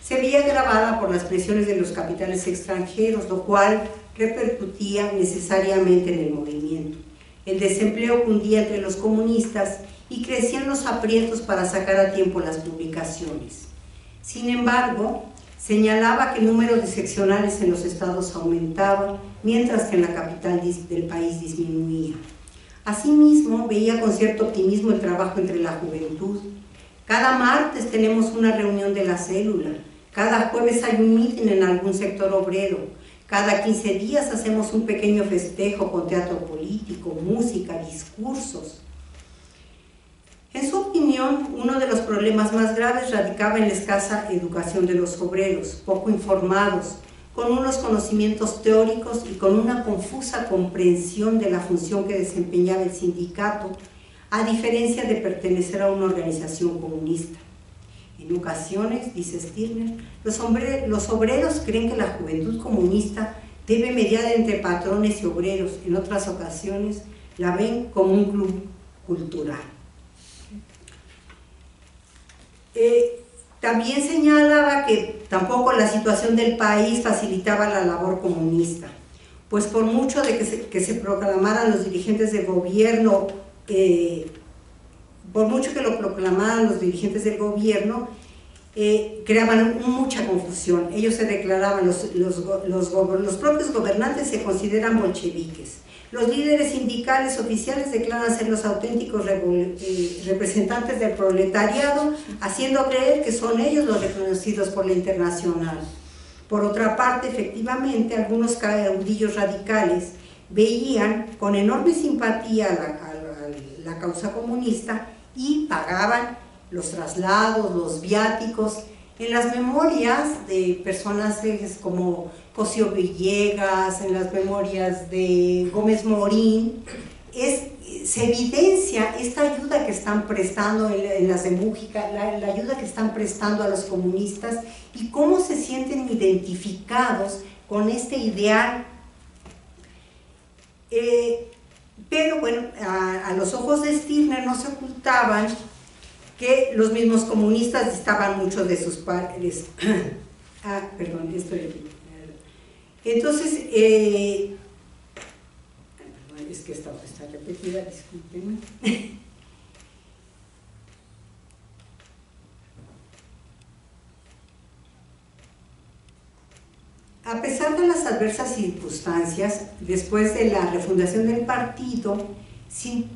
se veía agravada por las presiones de los capitales extranjeros, lo cual repercutía necesariamente en el movimiento. El desempleo cundía entre los comunistas y crecían los aprietos para sacar a tiempo las publicaciones. Sin embargo, señalaba que el número de seccionales en los estados aumentaba, mientras que en la capital del país disminuía. Asimismo, veía con cierto optimismo el trabajo entre la juventud. Cada martes tenemos una reunión de la célula, cada jueves hay un mitin en algún sector obrero, cada 15 días hacemos un pequeño festejo con teatro político, música, discursos. En su opinión, uno de los problemas más graves radicaba en la escasa educación de los obreros, poco informados, con unos conocimientos teóricos y con una confusa comprensión de la función que desempeñaba el sindicato, a diferencia de pertenecer a una organización comunista. En ocasiones, dice Stirner, los obreros creen que la juventud comunista debe mediar entre patrones y obreros. En otras ocasiones la ven como un club cultural. También señalaba que tampoco la situación del país facilitaba la labor comunista, pues por mucho de que se proclamaran los dirigentes del gobierno, creaban mucha confusión. Ellos se declaraban, los propios gobernantes se consideran bolcheviques. Los líderes sindicales oficiales declaran ser los auténticos representantes del proletariado, haciendo creer que son ellos los reconocidos por la Internacional. Por otra parte, efectivamente, algunos caudillos radicales veían con enorme simpatía la causa comunista y pagaban los traslados, los viáticos. En las memorias de personajes como Cosío Villegas, en las memorias de Gómez Morín, se evidencia esta ayuda que están prestando en las de Mújica, la ayuda que están prestando a los comunistas y cómo se sienten identificados con este ideal. Pero bueno, a los ojos de Stirner no se ocultaban que los mismos comunistas distaban mucho de sus padres. Perdón, estoy aquí. Entonces, perdón, es que esta está repetida, discúlpenme. circunstancias, después de la refundación del partido,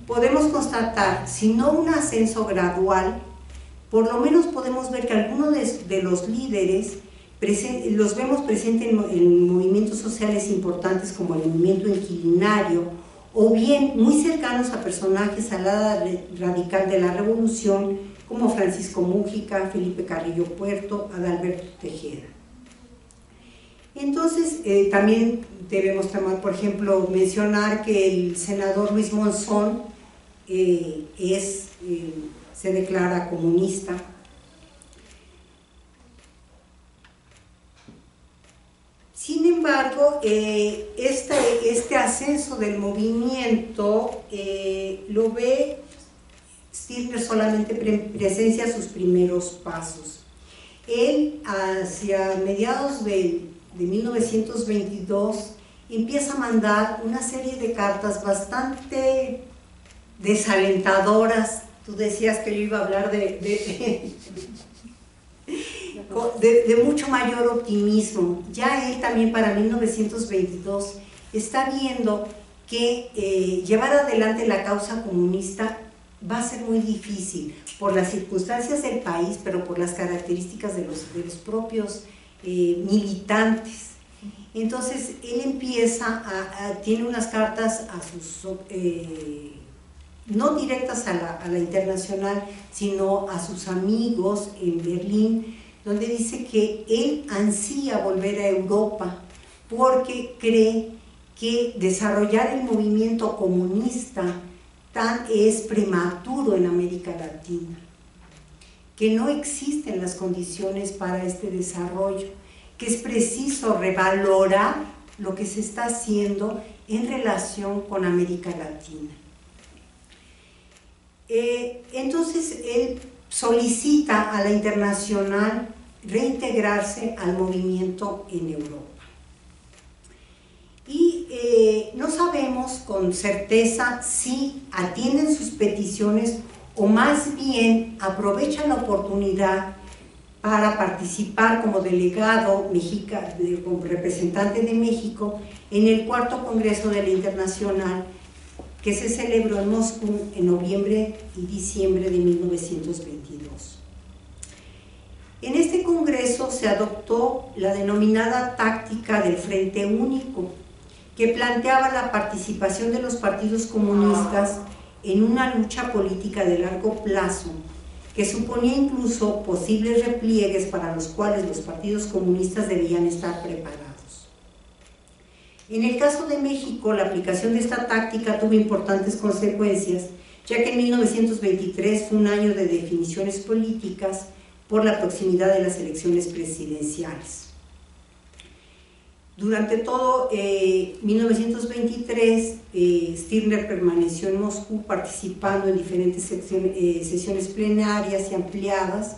podemos constatar, si no un ascenso gradual, por lo menos podemos ver que algunos de los líderes los vemos presentes en movimientos sociales importantes como el movimiento inquilinario, o bien muy cercanos a personajes al ala radical de la revolución, como Francisco Mújica, Felipe Carrillo Puerto, Adalberto Tejeda. Entonces, también debemos tomar, por ejemplo, mencionar que el senador Luis Monzón se declara comunista. Sin embargo, este ascenso del movimiento lo ve Stirner solamente presencia sus primeros pasos. Él, hacia mediados de 1922, empieza a mandar una serie de cartas bastante desalentadoras. Tú decías que yo iba a hablar de mucho mayor optimismo. Ya él también para 1922 está viendo que llevar adelante la causa comunista va a ser muy difícil por las circunstancias del país, pero por las características de los propios militantes. Entonces él empieza tiene unas cartas a sus no directas a la Internacional, sino a sus amigos en Berlín, donde dice que él ansía volver a Europa porque cree que desarrollar el movimiento comunista es prematuro en América Latina, que no existen las condiciones para este desarrollo, que es preciso revalorar lo que se está haciendo en relación con América Latina. Entonces él solicita a la Internacional reintegrarse al movimiento en Europa. Y no sabemos con certeza si atienden sus peticiones o más bien aprovechan la oportunidad para participar como delegado como representante de México en el cuarto Congreso de la Internacional, que se celebró en Moscú en noviembre y diciembre de 1922. En este congreso se adoptó la denominada táctica del Frente Único, que planteaba la participación de los partidos comunistas en una lucha política de largo plazo, que suponía incluso posibles repliegues para los cuales los partidos comunistas debían estar preparados. En el caso de México, la aplicación de esta táctica tuvo importantes consecuencias, ya que en 1923 fue un año de definiciones políticas por la proximidad de las elecciones presidenciales. Durante todo 1923, Stirner permaneció en Moscú participando en diferentes sesiones plenarias y ampliadas,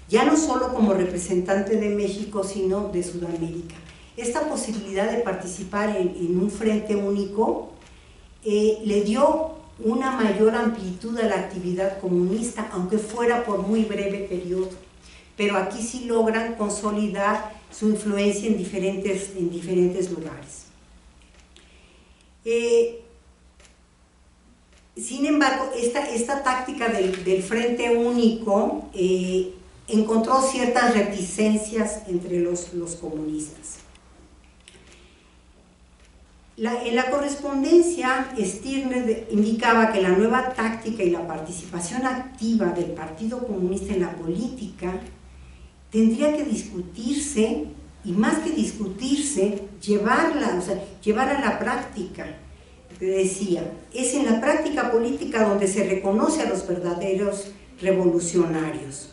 ya no solo como representante de México, sino de Sudamérica. Esta posibilidad de participar en un frente único le dio una mayor amplitud a la actividad comunista, aunque fuera por muy breve periodo, pero aquí sí logran consolidar su influencia en diferentes lugares. Sin embargo, esta táctica del Frente Único encontró ciertas reticencias entre los comunistas. En la correspondencia, Stirner indicaba que la nueva táctica y la participación activa del Partido Comunista en la política tendría que discutirse, y más que discutirse, llevar a la práctica. Te decía, es en la práctica política donde se reconoce a los verdaderos revolucionarios.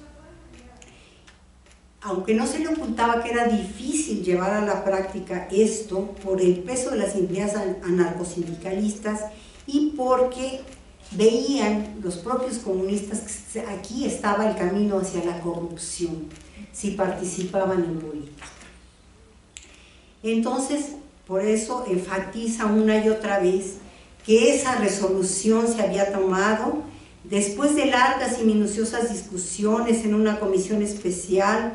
Aunque no se le ocultaba que era difícil llevar a la práctica esto por el peso de las ideas anarcosindicalistas y porque veían los propios comunistas que aquí estaba el camino hacia la corrupción si participaban en política. Entonces, por eso enfatiza una y otra vez que esa resolución se había tomado después de largas y minuciosas discusiones en una comisión especial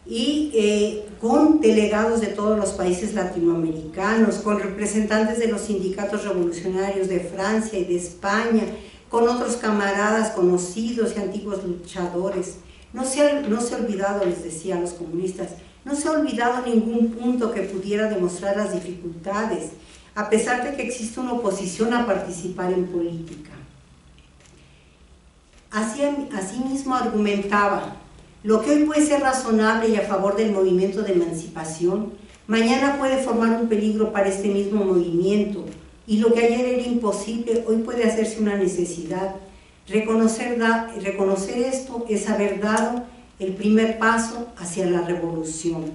y con delegados de todos los países latinoamericanos, con representantes de los sindicatos revolucionarios de Francia y de España, con otros camaradas conocidos y antiguos luchadores. No se ha olvidado, les decía a los comunistas, no se ha olvidado ningún punto que pudiera demostrar las dificultades, a pesar de que existe una oposición a participar en política. Asimismo argumentaba, lo que hoy puede ser razonable y a favor del movimiento de emancipación, mañana puede formar un peligro para este mismo movimiento, y lo que ayer era imposible, hoy puede hacerse una necesidad. Reconocer esto es haber dado el primer paso hacia la revolución.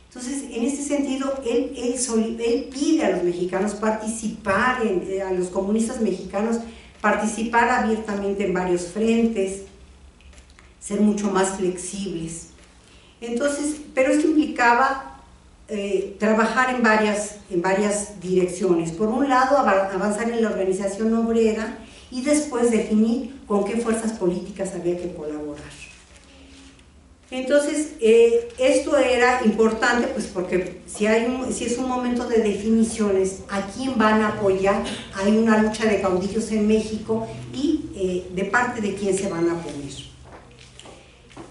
Entonces, en este sentido, él pide a los mexicanos participar, a los comunistas mexicanos, participar abiertamente en varios frentes, ser mucho más flexibles. Entonces, pero esto implicaba trabajar en varias direcciones. Por un lado, avanzar en la organización obrera y después definir con qué fuerzas políticas había que colaborar. Entonces, esto era importante, pues porque si es un momento de definiciones, ¿a quién van a apoyar? Hay una lucha de caudillos en México y de parte de quién se van a poner.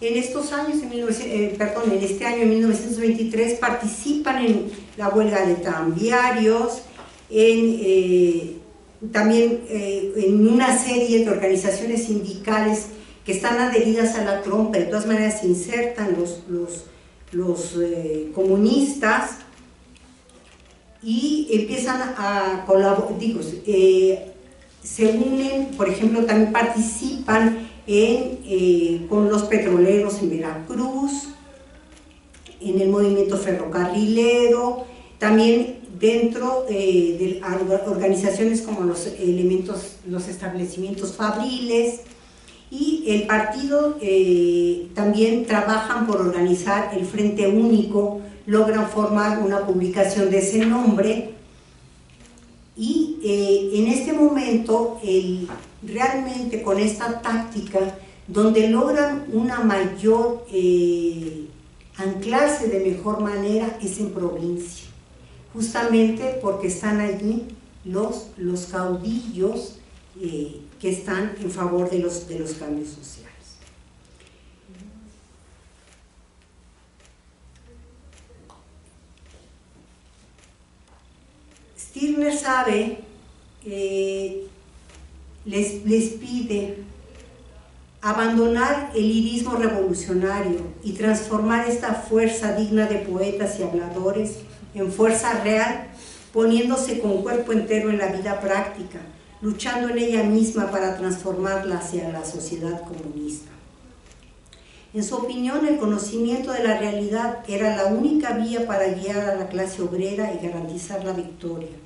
En estos años, en este año, en 1923, participan en la huelga de tranviarios, también en una serie de organizaciones sindicales que están adheridas a la trompa. De todas maneras se insertan los comunistas y empiezan a colaborar, se unen, por ejemplo, también participan con los petroleros en Veracruz, en el movimiento ferrocarrilero, también dentro de organizaciones como los establecimientos fabriles, y el partido también trabajan por organizar el Frente Único, logran formar una publicación de ese nombre, y en este momento realmente con esta táctica donde logran una mayor anclarse de mejor manera es en provincia, justamente porque están allí los caudillos que están en favor de los cambios sociales. Stirner sabe, les pide abandonar el lirismo revolucionario y transformar esta fuerza digna de poetas y habladores en fuerza real, poniéndose con cuerpo entero en la vida práctica, luchando en ella misma para transformarla hacia la sociedad comunista. En su opinión, el conocimiento de la realidad era la única vía para guiar a la clase obrera y garantizar la victoria.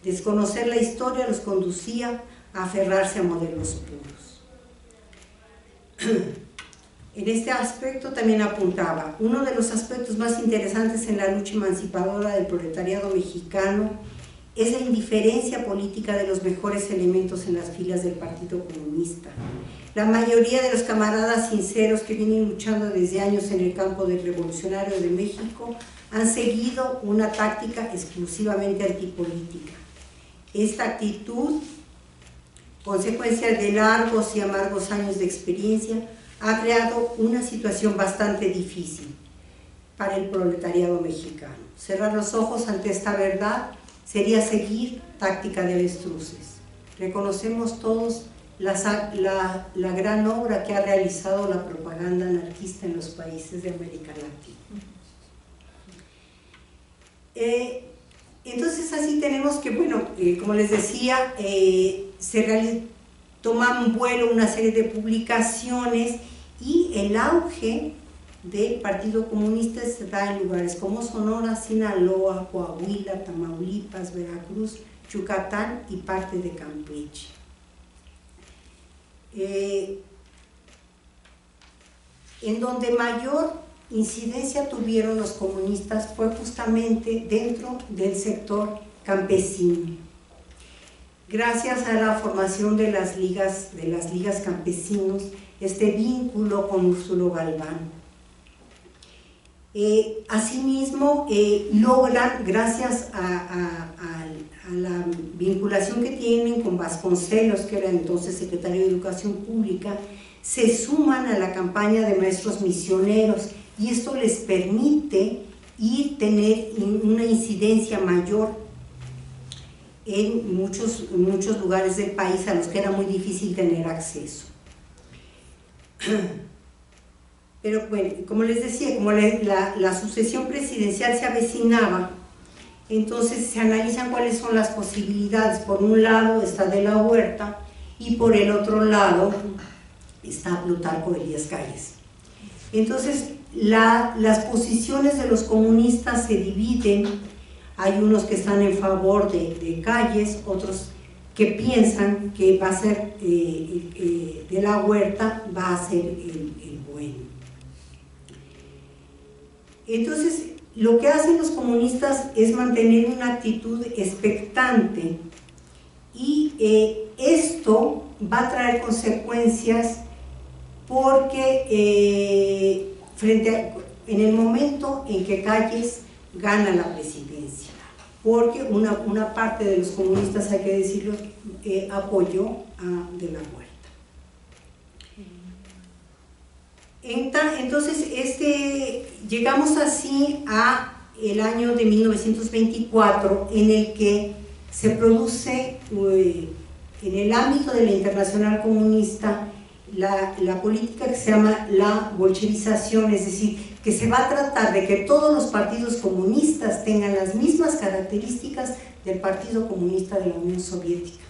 Desconocer la historia los conducía a aferrarse a modelos puros. En este aspecto también apuntaba, uno de los aspectos más interesantes en la lucha emancipadora del proletariado mexicano es la indiferencia política de los mejores elementos en las filas del Partido Comunista. La mayoría de los camaradas sinceros que vienen luchando desde años en el campo del revolucionario de México han seguido una táctica exclusivamente antipolítica. Esta actitud, consecuencia de largos y amargos años de experiencia, ha creado una situación bastante difícil para el proletariado mexicano. Cerrar los ojos ante esta verdad sería seguir táctica de avestruces. Reconocemos todos la gran obra que ha realizado la propaganda anarquista en los países de América Latina. Entonces así tenemos que, bueno, como les decía, toman vuelo una serie de publicaciones y el auge del Partido Comunista se da en lugares como Sonora, Sinaloa, Coahuila, Tamaulipas, Veracruz, Yucatán y parte de Campeche. En donde mayor incidencia tuvieron los comunistas fue justamente dentro del sector campesino. Gracias a la formación de las ligas campesinos, este vínculo con Úrsulo Galván. Asimismo, logran, gracias a la vinculación que tienen con Vasconcelos, que era entonces secretario de Educación Pública, se suman a la campaña de maestros misioneros, y esto les permite tener una incidencia mayor en muchos lugares del país a los que era muy difícil tener acceso. Pero bueno, como les decía, como la sucesión presidencial se avecinaba, entonces se analizan cuáles son las posibilidades. Por un lado está De la Huerta y por el otro lado está Plutarco Elías Calles. Entonces las posiciones de los comunistas se dividen. Hay unos que están en favor de Calles, otros que piensan que va a ser De la Huerta, va a ser el bueno. Entonces, lo que hacen los comunistas es mantener una actitud expectante, y esto va a traer consecuencias porque en el momento en que Calles gana la presidencia, porque una parte de los comunistas, hay que decirlo, apoyó a De la Huerta. Entonces, llegamos así a el año de 1924, en el que se produce en el ámbito de la Internacional Comunista la política que se llama la bolchevización, es decir, que se va a tratar de que todos los partidos comunistas tengan las mismas características del Partido Comunista de la Unión Soviética.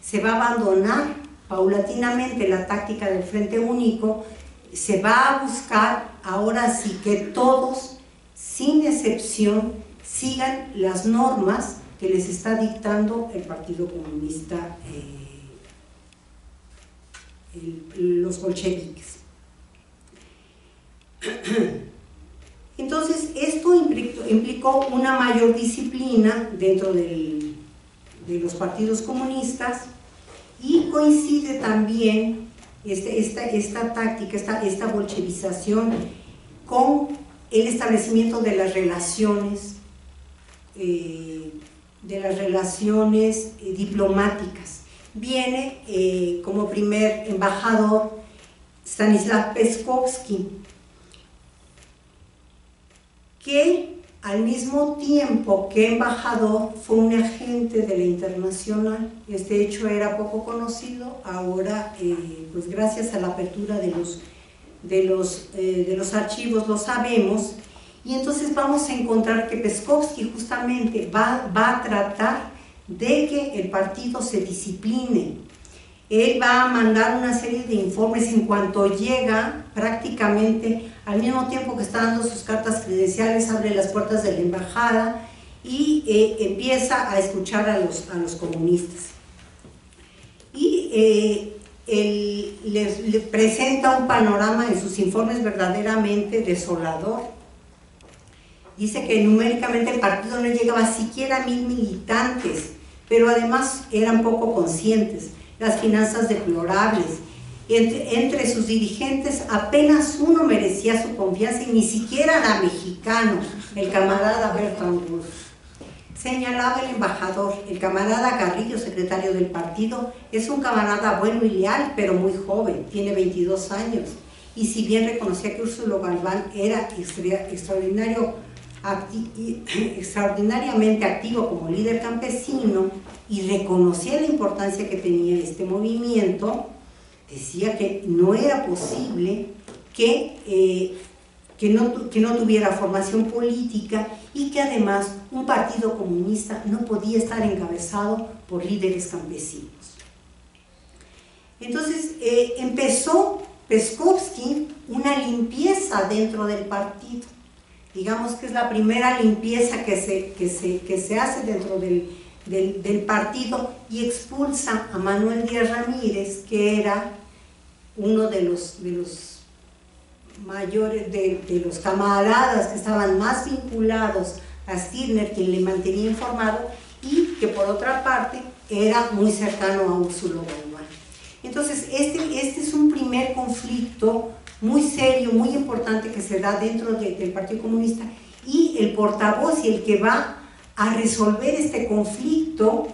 Se va a abandonar paulatinamente la táctica del Frente Único, se va a buscar ahora sí que todos, sin excepción, sigan las normas que les está dictando el Partido Comunista, los bolcheviques. Entonces, esto implicó una mayor disciplina dentro de los partidos comunistas, y coincide también esta táctica, esta bolchevización, con el establecimiento de las relaciones diplomáticas. Viene como primer embajador Stanislav Peskovsky, que al mismo tiempo que embajador fue un agente de la Internacional. Este hecho era poco conocido. Ahora, pues gracias a la apertura de los archivos lo sabemos, y entonces vamos a encontrar que Peskovsky justamente va a tratar de que el partido se discipline. Él va a mandar una serie de informes en cuanto llega, prácticamente al mismo tiempo que está dando sus cartas credenciales, abre las puertas de la embajada y empieza a escuchar a los comunistas. Y le presenta un panorama en sus informes verdaderamente desolador. Dice que numéricamente el partido no llegaba siquiera a 1000 militantes, pero además eran poco conscientes, las finanzas deplorables. Entre sus dirigentes apenas uno merecía su confianza, y ni siquiera era mexicano, el camarada Bertrand Russe. Señalaba el embajador: el camarada Carrillo, secretario del partido, es un camarada bueno y leal, pero muy joven, tiene 22 años, y si bien reconocía que Úrsulo Galván era extraordinariamente activo como líder campesino, y reconocía la importancia que tenía este movimiento, decía que no era posible que no tuviera formación política, y que además un partido comunista no podía estar encabezado por líderes campesinos. Entonces empezó Peskovsky una limpieza dentro del partido. Digamos que es la primera limpieza que se hace dentro del partido, y expulsa a Manuel Díaz Ramírez, que era uno de los mayores, de los camaradas que estaban más vinculados a Stirner, quien le mantenía informado, y que por otra parte era muy cercano a Úrsulo Galván. Entonces este es un primer conflicto muy serio, muy importante que se da dentro del Partido Comunista, y el portavoz y el que va a resolver este conflicto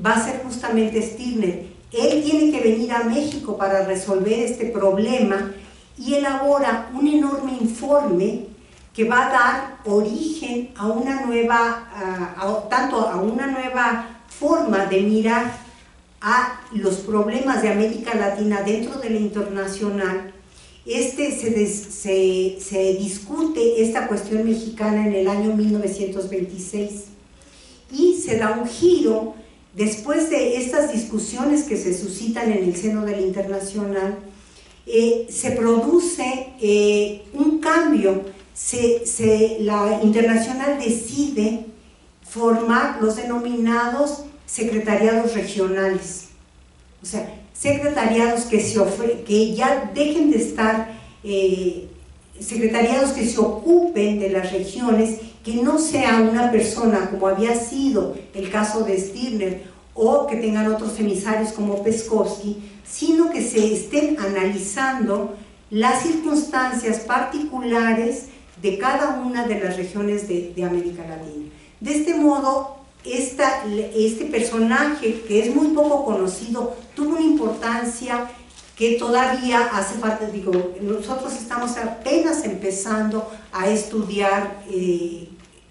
va a ser justamente Stirner. Él tiene que venir a México para resolver este problema y elabora un enorme informe que va a dar origen a una nueva, tanto a una nueva forma de mirar a los problemas de América Latina dentro de la internacional. Se discute esta cuestión mexicana en el año 1926 y se da un giro después de estas discusiones que se suscitan en el seno de la internacional. Se produce un cambio. La internacional decide formar los denominados secretariados regionales, o sea, secretariados que ya dejen de estar, secretariados que se ocupen de las regiones, que no sea una persona como había sido el caso de Stirner, o que tengan otros emisarios como Peskovsky, sino que se estén analizando las circunstancias particulares de cada una de las regiones de América Latina. De este modo, este personaje, que es muy poco conocido, tuvo una importancia que todavía hace falta. Digo, nosotros estamos apenas empezando a estudiar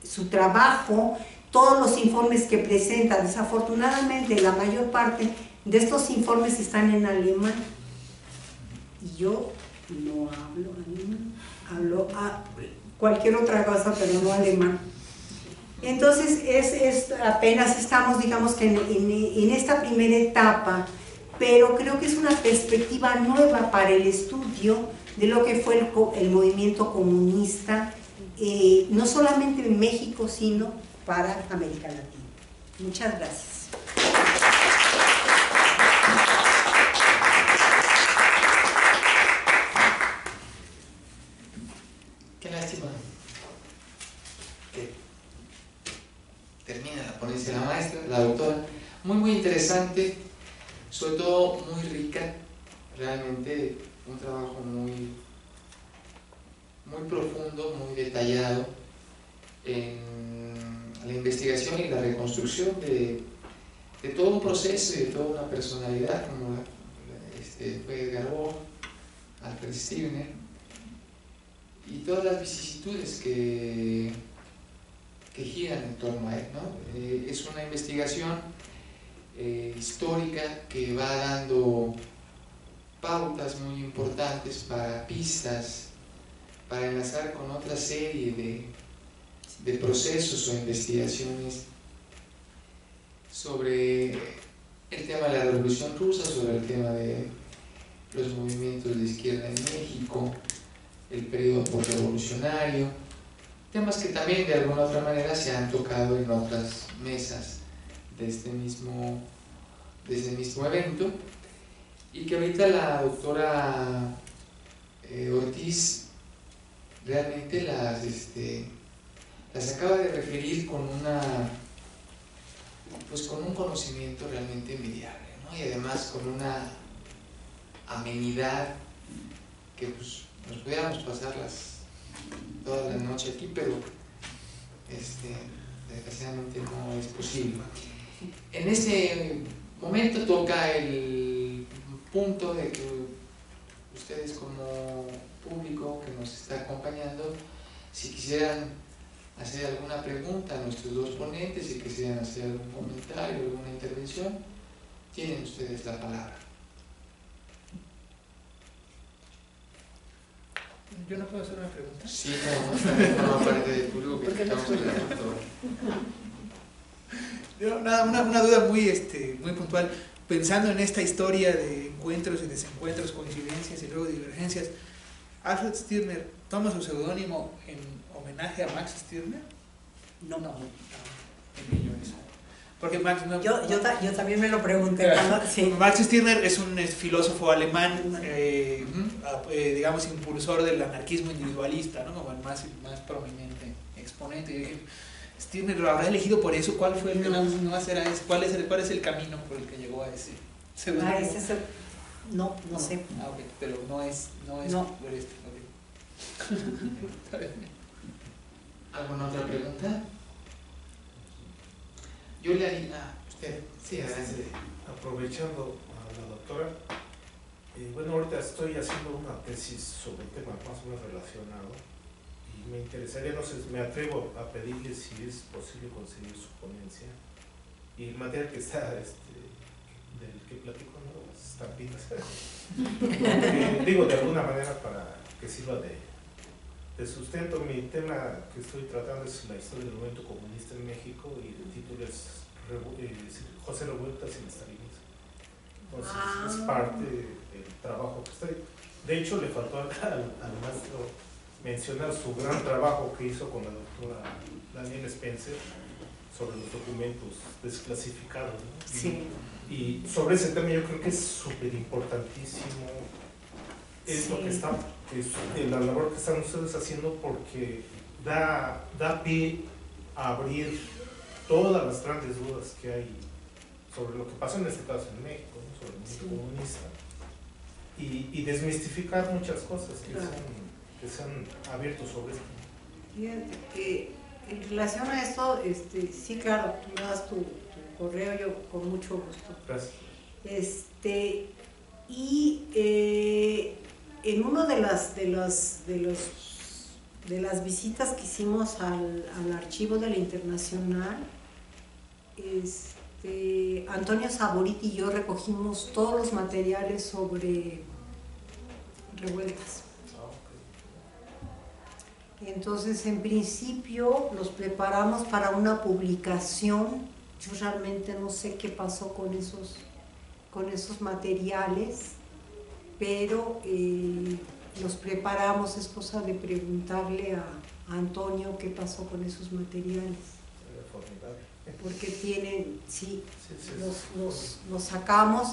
su trabajo, todos los informes que presenta. Desafortunadamente, la mayor parte de estos informes están en alemán y yo no hablo alemán, hablo cualquier otra cosa, pero no alemán. Entonces, apenas estamos, digamos que en esta primera etapa, pero creo que es una perspectiva nueva para el estudio de lo que fue el movimiento comunista, no solamente en México, sino para América Latina. Muchas gracias. Qué lástima que termina la ponencia la maestra, la doctora. Muy interesante, sobre todo muy rica, realmente un trabajo muy profundo, muy detallado en la investigación y la reconstrucción de todo un proceso y de toda una personalidad como fue Edgar Bohr, Alfred Stirner, y todas las vicisitudes que giran en torno a él, ¿no? Es una investigación histórica que va dando pautas muy importantes para pistas, para enlazar con otra serie de procesos o investigaciones sobre el tema de la Revolución Rusa, sobre el tema de los movimientos de izquierda en México, el periodo postrevolucionario, temas que también de alguna otra manera se han tocado en otras mesas de este mismo evento, y que ahorita la doctora Ortiz realmente las acaba de referir con un conocimiento realmente envidiable, ¿no? Y además con una amenidad que pues, nos pudiéramos pasar toda la noche aquí, pero desgraciadamente no es posible. En este momento toca el punto de que ustedes como público que nos está acompañando, si quisieran hacer alguna pregunta a nuestros dos ponentes, si quisieran hacer algún comentario, alguna intervención, tienen ustedes la palabra. ¿Yo no puedo hacer una pregunta? Sí, también forma parte del público que estamos hablando. Una duda muy puntual. Pensando en esta historia de encuentros y desencuentros, coincidencias y luego divergencias, ¿Alfred Stirner toma su seudónimo en homenaje a Max Stirner? No. Porque Max no, yo también me lo pregunté. Sí. Max Stirner es un filósofo alemán, digamos, impulsor del anarquismo individualista, ¿no? Como el más prominente exponente. Stirner lo habrá elegido por eso. ¿Cuál fue el ¿Cuál es el camino por el que llegó a ese seudónimo? No sé. Ah, ok, pero no es No. por esto. Ok. Está bien. ¿Alguna otra pregunta? Yo le haría... usted. Sí, adelante. Aprovechando a la doctora, bueno, ahorita estoy haciendo una tesis sobre un tema más o menos relacionado y me interesaría, no sé, me atrevo a pedirle si es posible conseguir su ponencia y el material que está, del que platico, ¿no? Las estampitas, digo de alguna manera para que sirva de sustento. Mi tema que estoy tratando es la historia del movimiento comunista en México y el título es José Revueltas y el estalinismo. Entonces es parte del trabajo que estoy. De hecho, le faltó al maestro mencionar su gran trabajo que hizo con la doctora Daniela Spencer sobre los documentos desclasificados, ¿no? Sí. Y sobre ese tema yo creo que es súper importantísimo Sí. lo que está, la labor que están ustedes haciendo, porque da pie a abrir todas las grandes dudas que hay sobre lo que pasó en este caso en México, ¿no? Sobre el movimiento comunista, y desmistificar muchas cosas que se han abierto sobre esto. Fíjate que en relación a esto, sí, claro, tú me das tu correo, yo con mucho gusto. Gracias. En una de las visitas que hicimos al archivo de la Internacional, Antonio Saboriti y yo recogimos todos los materiales sobre revueltas. Entonces, en principio, los preparamos para una publicación. Yo realmente no sé qué pasó con esos materiales, pero los preparamos. Es cosa de preguntarle a Antonio qué pasó con esos materiales. Porque tienen, sí, los sacamos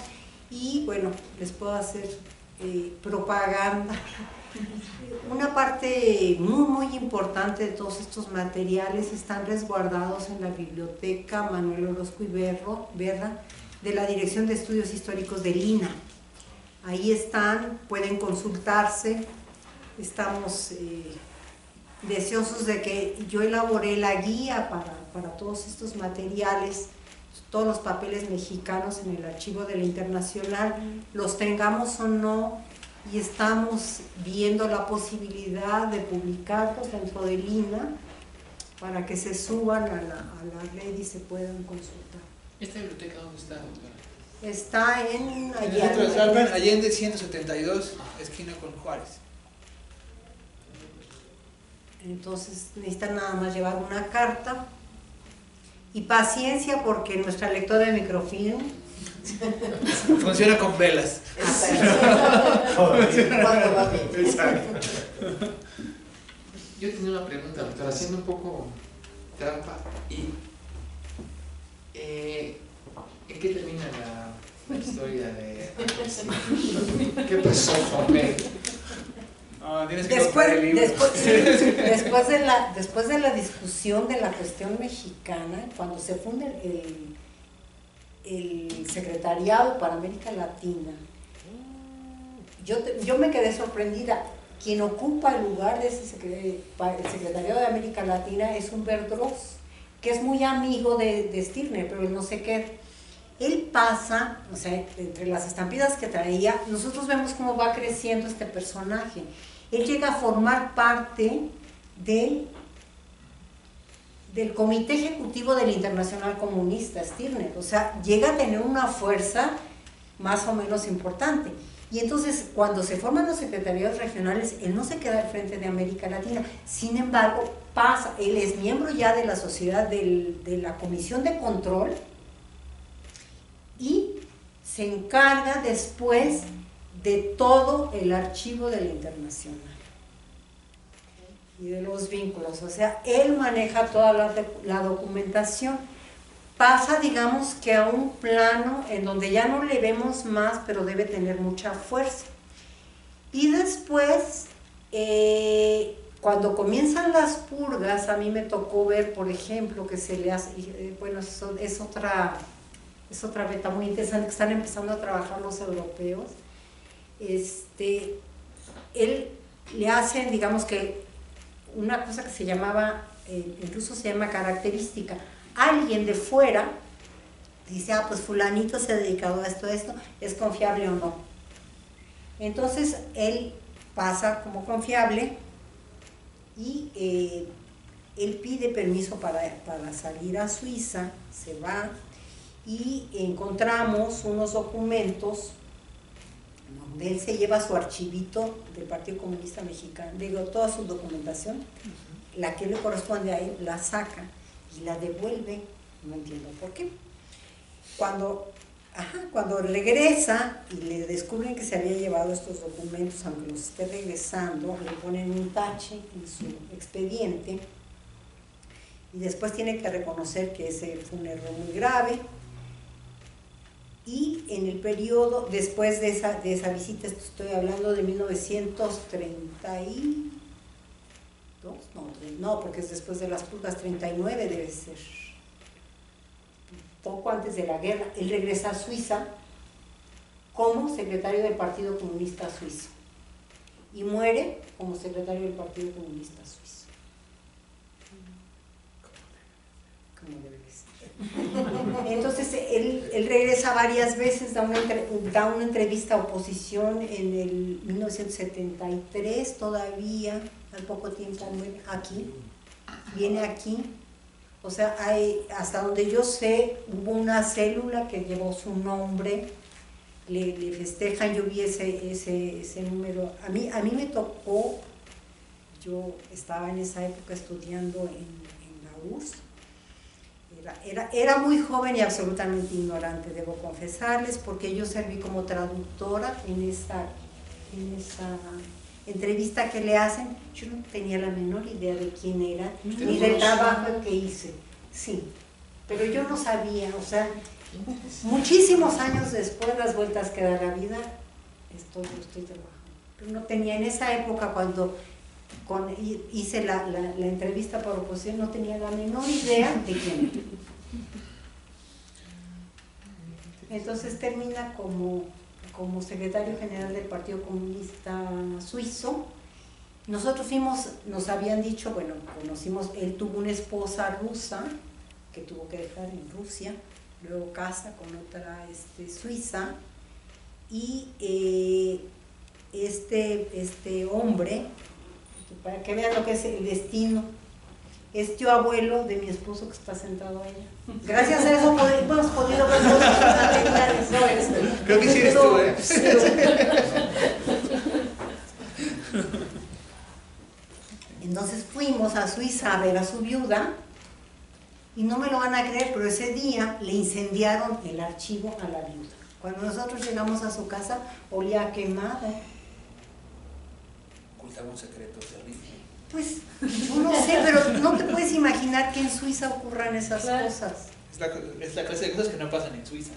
y bueno, les puedo hacer propaganda. Una parte muy importante de todos estos materiales están resguardados en la biblioteca Manuel Orozco y Berra de la Dirección de Estudios Históricos de Lina. Ahí están, pueden consultarse. Estamos deseosos de que yo elaboré la guía para todos estos materiales, todos los papeles mexicanos en el archivo de la Internacional, los tengamos o no, y estamos viendo la posibilidad de publicarlos dentro de Lina para que se suban a la red y se puedan consultar. ¿Esta biblioteca dónde está, doctora? Está en Allende 172, esquina con Juárez. Entonces necesitan nada más llevar una carta y paciencia, porque nuestra lectora de microfilm funciona con velas. Exacto. Yo tenía una pregunta, doctora, haciendo un poco trampa. ¿En qué termina la historia de qué pasó con México? Después de la discusión de la cuestión mexicana, cuando se funda el Secretariado para América Latina, yo me quedé sorprendida. Quien ocupa el lugar de el Secretariado de América Latina es Humbert Droz, que es muy amigo de Stirner, pero él no sé qué. Él pasa, o sea, entre las estampidas que traía, nosotros vemos cómo va creciendo este personaje. Él llega a formar parte del Comité Ejecutivo de la Internacional Comunista, Stirner. O sea, llega a tener una fuerza más o menos importante. Y entonces, cuando se forman los secretariados regionales, él no se queda al frente de América Latina. Sin embargo, pasa, él es miembro ya de la sociedad de la Comisión de Control y se encarga después de todo el archivo de la Internacional y de los vínculos. O sea, él maneja toda la documentación. Pasa, digamos, que a un plano en donde ya no le vemos más, pero debe tener mucha fuerza. Y después, cuando comienzan las purgas, a mí me tocó ver, por ejemplo, que se le hace, bueno, es otra beta muy interesante que están empezando a trabajar los europeos, él le hacen, digamos que, una cosa que se llamaba, incluso se llama característica. Alguien de fuera dice, ah, pues fulanito se ha dedicado a esto, ¿es confiable o no? Entonces él pasa como confiable y él pide permiso para salir a Suiza, se va y encontramos unos documentos donde él se lleva su archivito del Partido Comunista Mexicano, digo, toda su documentación, la que le corresponde a él, la saca y la devuelve, no entiendo por qué. Cuando regresa y le descubren que se había llevado estos documentos, aunque los esté regresando, le ponen un tache en su expediente y después tiene que reconocer que ese fue un error muy grave. Y en el periodo, después de esa visita, estoy hablando de 1932, no, porque es después de las purgas, 39 debe ser, poco antes de la guerra, él regresa a Suiza como secretario del Partido Comunista Suizo y muere como secretario del Partido Comunista Suizo. Como debe ser. Entonces él regresa varias veces, da una entrevista a oposición en el 1973 todavía, al poco tiempo viene aquí. O sea, hasta donde yo sé, hubo una célula que llevó su nombre, le festejan, yo vi ese número. A mí me tocó, yo estaba en esa época estudiando en la URSS, era muy joven y absolutamente ignorante, debo confesarles, porque yo serví como traductora en esa entrevista que le hacen. Yo no tenía la menor idea de quién era, ni del trabajo que hice. Sí, pero yo no sabía, o sea, muchísimos años después, las vueltas que da la vida, estoy trabajando. Pero no tenía, en esa época cuando hice la entrevista por oposición, no tenía la menor idea de quién era. Entonces termina como secretario general del Partido Comunista Suizo. Nosotros nos habían dicho, bueno, conocimos, él tuvo una esposa rusa que tuvo que dejar en Rusia, luego casa con otra suiza, y este hombre, para que vean lo que es el destino, es tío abuelo de mi esposo que está sentado allá. Gracias a eso hemos podido ver cosas materiales. Creo que sí eres tú, ¿eh? Entonces fuimos a Suiza a ver a su viuda y no me lo van a creer, pero ese día le incendiaron el archivo a la viuda. Cuando nosotros llegamos a su casa, olía quemado. Ocultaba un secreto terrible. Pues, yo no sé, pero no te puedes imaginar que en Suiza ocurran esas cosas. Es la clase de cosas que no pasan en Suiza.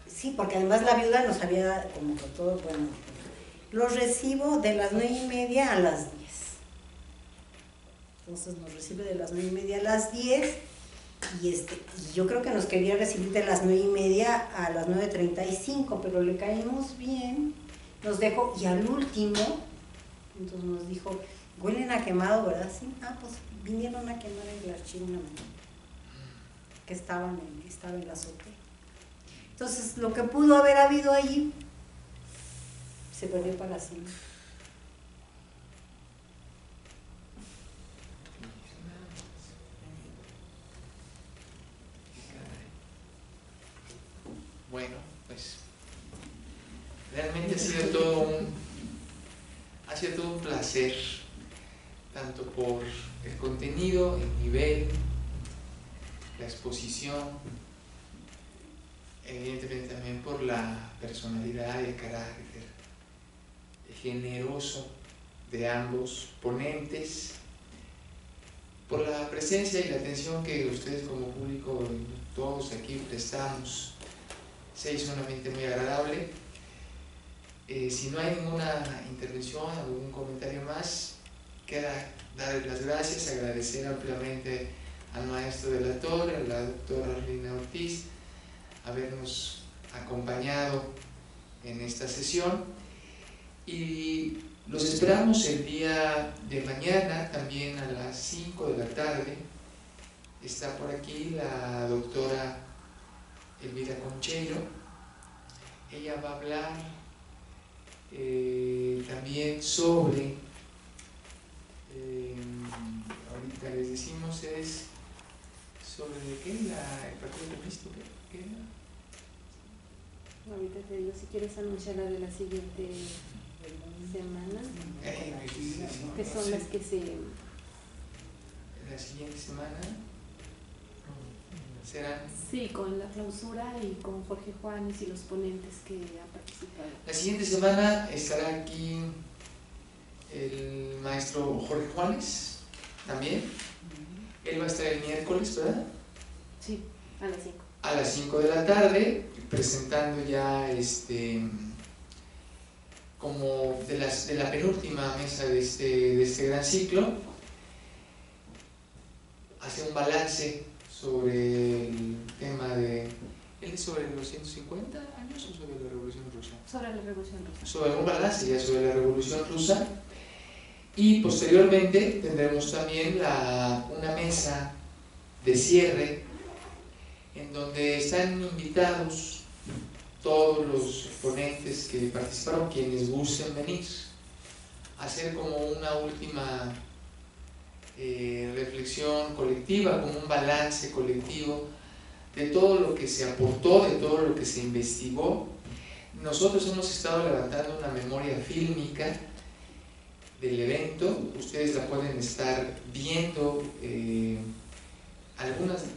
Sí, porque además la viuda nos había como que todo, bueno, los recibo de las 9:30 a las 10. Entonces nos recibe de las 9:30 a las 10 y yo creo que nos quería recibir de las 9:30 a las 9:35, pero le caímos bien, nos dejó, y al último, entonces nos dijo, huelen a quemado, ¿verdad? Sí, pues vinieron a quemar el archivo una mañana, que estaba en la azotea. Entonces, lo que pudo haber habido allí se perdió para siempre. Bueno, pues realmente ha sido todo un placer, tanto por el contenido, el nivel, la exposición, evidentemente también por la personalidad y el carácter generoso de ambos ponentes, por la presencia y la atención que ustedes como público y todos aquí prestamos. Se hizo una mente muy agradable. Si no hay ninguna intervención, algún comentario más, queda darles las gracias, agradecer ampliamente al maestro de la torre, a la doctora Arlina Ortiz, habernos acompañado en esta sesión, y los esperamos el día de mañana también a las 5 de la tarde. Está por aquí la doctora Elvira Concheiro. Ella va a hablar también sobre, ahorita les decimos, es sobre ¿qué? El partido comunista, ¿qué era? Ahorita te digo, si quieres anunciar la de la siguiente semana, que son las que se... La siguiente semana serán... Sí, con la clausura y con Jorge Juanes y los ponentes que han participado. La siguiente semana estará aquí el maestro Jorge Juanes, también. Él va a estar el miércoles, ¿verdad? Sí, a las 5. A las 5 de la tarde, presentando ya como de la penúltima mesa de este gran ciclo. Hace un balance sobre el tema de... ¿Él es sobre los 150 años o sobre la Revolución Rusa? Sobre la Revolución Rusa. Sobre un balance ya sobre la Revolución Rusa. Y posteriormente tendremos también una mesa de cierre en donde están invitados todos los ponentes que participaron, quienes gusten venir, a hacer como una última reflexión colectiva, como un balance colectivo de todo lo que se aportó, de todo lo que se investigó. Nosotros hemos estado levantando una memoria fílmica del evento, ustedes la pueden estar viendo,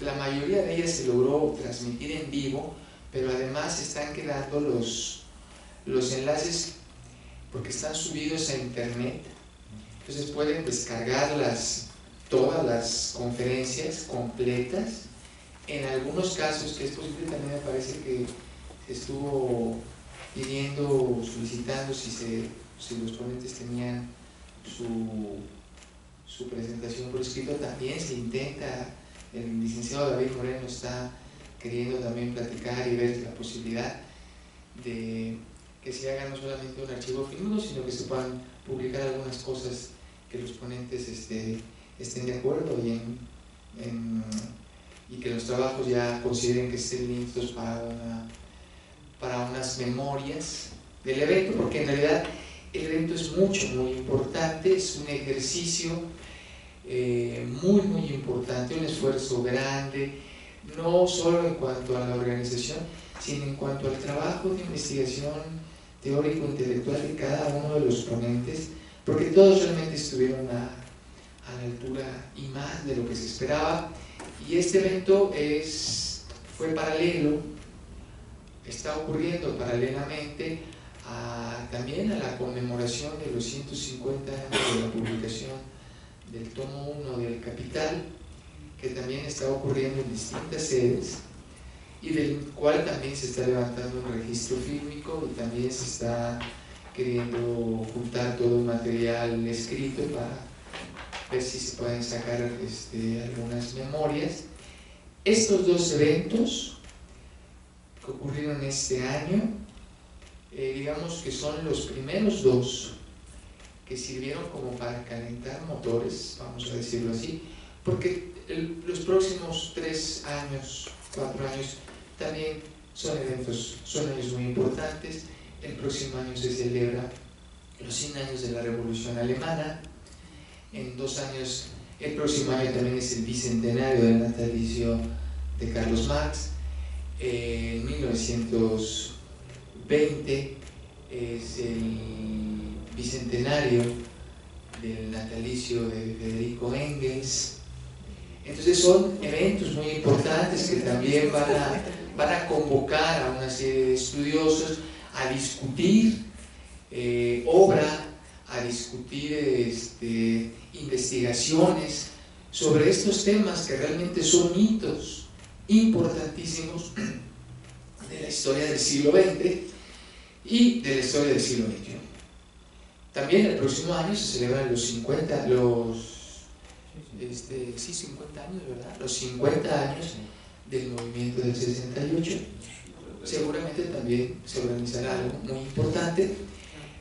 la mayoría de ellas se logró transmitir en vivo, pero además están quedando los enlaces porque están subidos a internet, entonces pueden descargarlas, todas las conferencias completas. En algunos casos, que es posible, también me parece que se estuvo pidiendo, solicitando si los ponentes tenían su presentación por escrito. También se intenta, el licenciado David Moreno está queriendo también platicar y ver la posibilidad de que se haga no solamente un archivo fílmico, sino que se puedan publicar algunas cosas que los ponentes estén de acuerdo y que los trabajos ya consideren que estén listos para unas memorias del evento, porque en realidad el evento es muy importante, es un ejercicio muy importante, un esfuerzo grande, no solo en cuanto a la organización, sino en cuanto al trabajo de investigación teórico-intelectual de cada uno de los ponentes, porque todos realmente estuvieron a la altura y más de lo que se esperaba. Y este evento fue paralelo, está ocurriendo paralelamente también a la conmemoración de los 150 años de la publicación del tomo 1 del Capital, que también está ocurriendo en distintas sedes y del cual también se está levantando un registro fílmico y también se está queriendo juntar todo el material escrito para ver si se pueden sacar algunas memorias. Estos dos eventos que ocurrieron este año, digamos que son los primeros dos que sirvieron como para calentar motores, vamos a decirlo así, porque los próximos 3 años, 4 años, también son años muy importantes. El próximo año se celebra los 100 años de la Revolución Alemana. En 2 años, el próximo año también es el bicentenario del natalicio de Carlos Marx. En 1920 es el bicentenario del natalicio de Federico Engels. Entonces son eventos muy importantes que también van a convocar a una serie de estudiosos a discutir obra, a discutir investigaciones sobre estos temas que realmente son hitos importantísimos de la historia del siglo XX y de la historia del siglo XXI. También el próximo año se celebran los sí, 50 años, ¿verdad? Los 50 años del movimiento del 68. Seguramente también se organizará algo muy importante,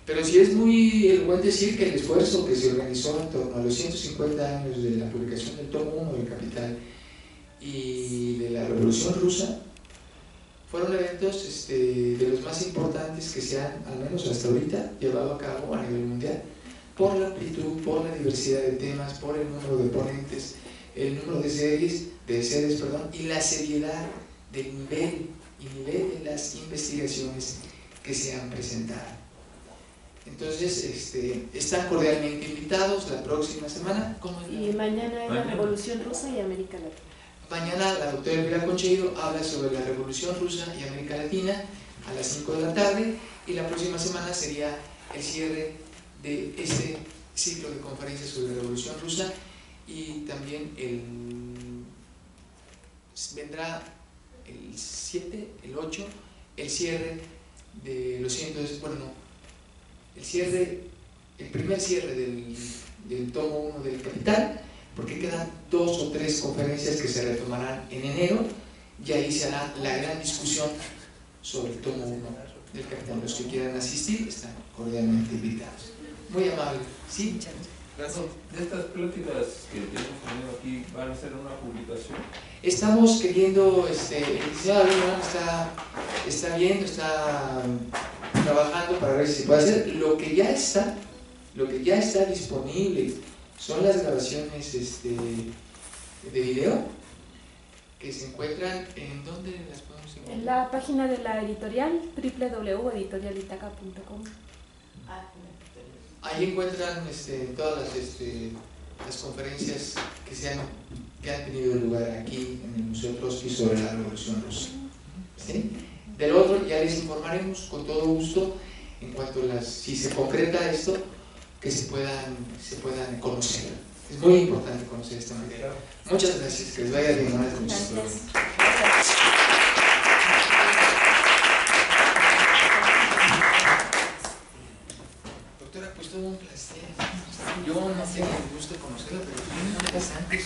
pero sí es muy buen decir que el esfuerzo que se organizó en torno a los 150 años de la publicación del tomo 1 del Capital y de la Revolución Rusa fueron eventos de los más importantes que se han, al menos hasta ahorita, llevado a cabo a nivel mundial, por la amplitud, por la diversidad de temas, por el número de ponentes, el número de sedes, y la seriedad del nivel de las investigaciones que se han presentado. Entonces, están cordialmente invitados la próxima semana. Y mañana es la Revolución Rusa y América Latina. Mañana la doctora Elvira Concheiro habla sobre la Revolución Rusa y América Latina a las 5 de la tarde, y la próxima semana sería el cierre de este ciclo de conferencias sobre la Revolución Rusa, y también vendrá el 7, el 8, el cierre de los 100, el primer cierre del tomo 1 del Capital, porque quedan 2 o 3 conferencias que se retomarán en enero, y ahí se hará la gran discusión sobre el tomo 1 del Capital. Los que quieran asistir están cordialmente invitados. Muy amable. ¿Sí? Gracias. De estas pláticas que hemos tenido aquí, ¿van a ser una publicación? Estamos queriendo, el licenciado está viendo, está trabajando para ver si se puede hacer. Lo que ya está disponible son las grabaciones de video que se encuentran. ¿En dónde las podemos encontrar? En la página de la editorial, www.editorialitaca.com. Ahí encuentran todas las conferencias que han tenido lugar aquí en el Museo Trotsky sobre la Revolución Rusa. ¿Sí? Del otro ya les informaremos con todo gusto en cuanto si se concreta esto, que se puedan conocer. Es muy importante conocer esta materia. Muchas gracias, que les vaya bien. Buenas noches. Doctora, pues todo un placer. Yo no tengo el gusto de conocerla, pero fue una vez antes.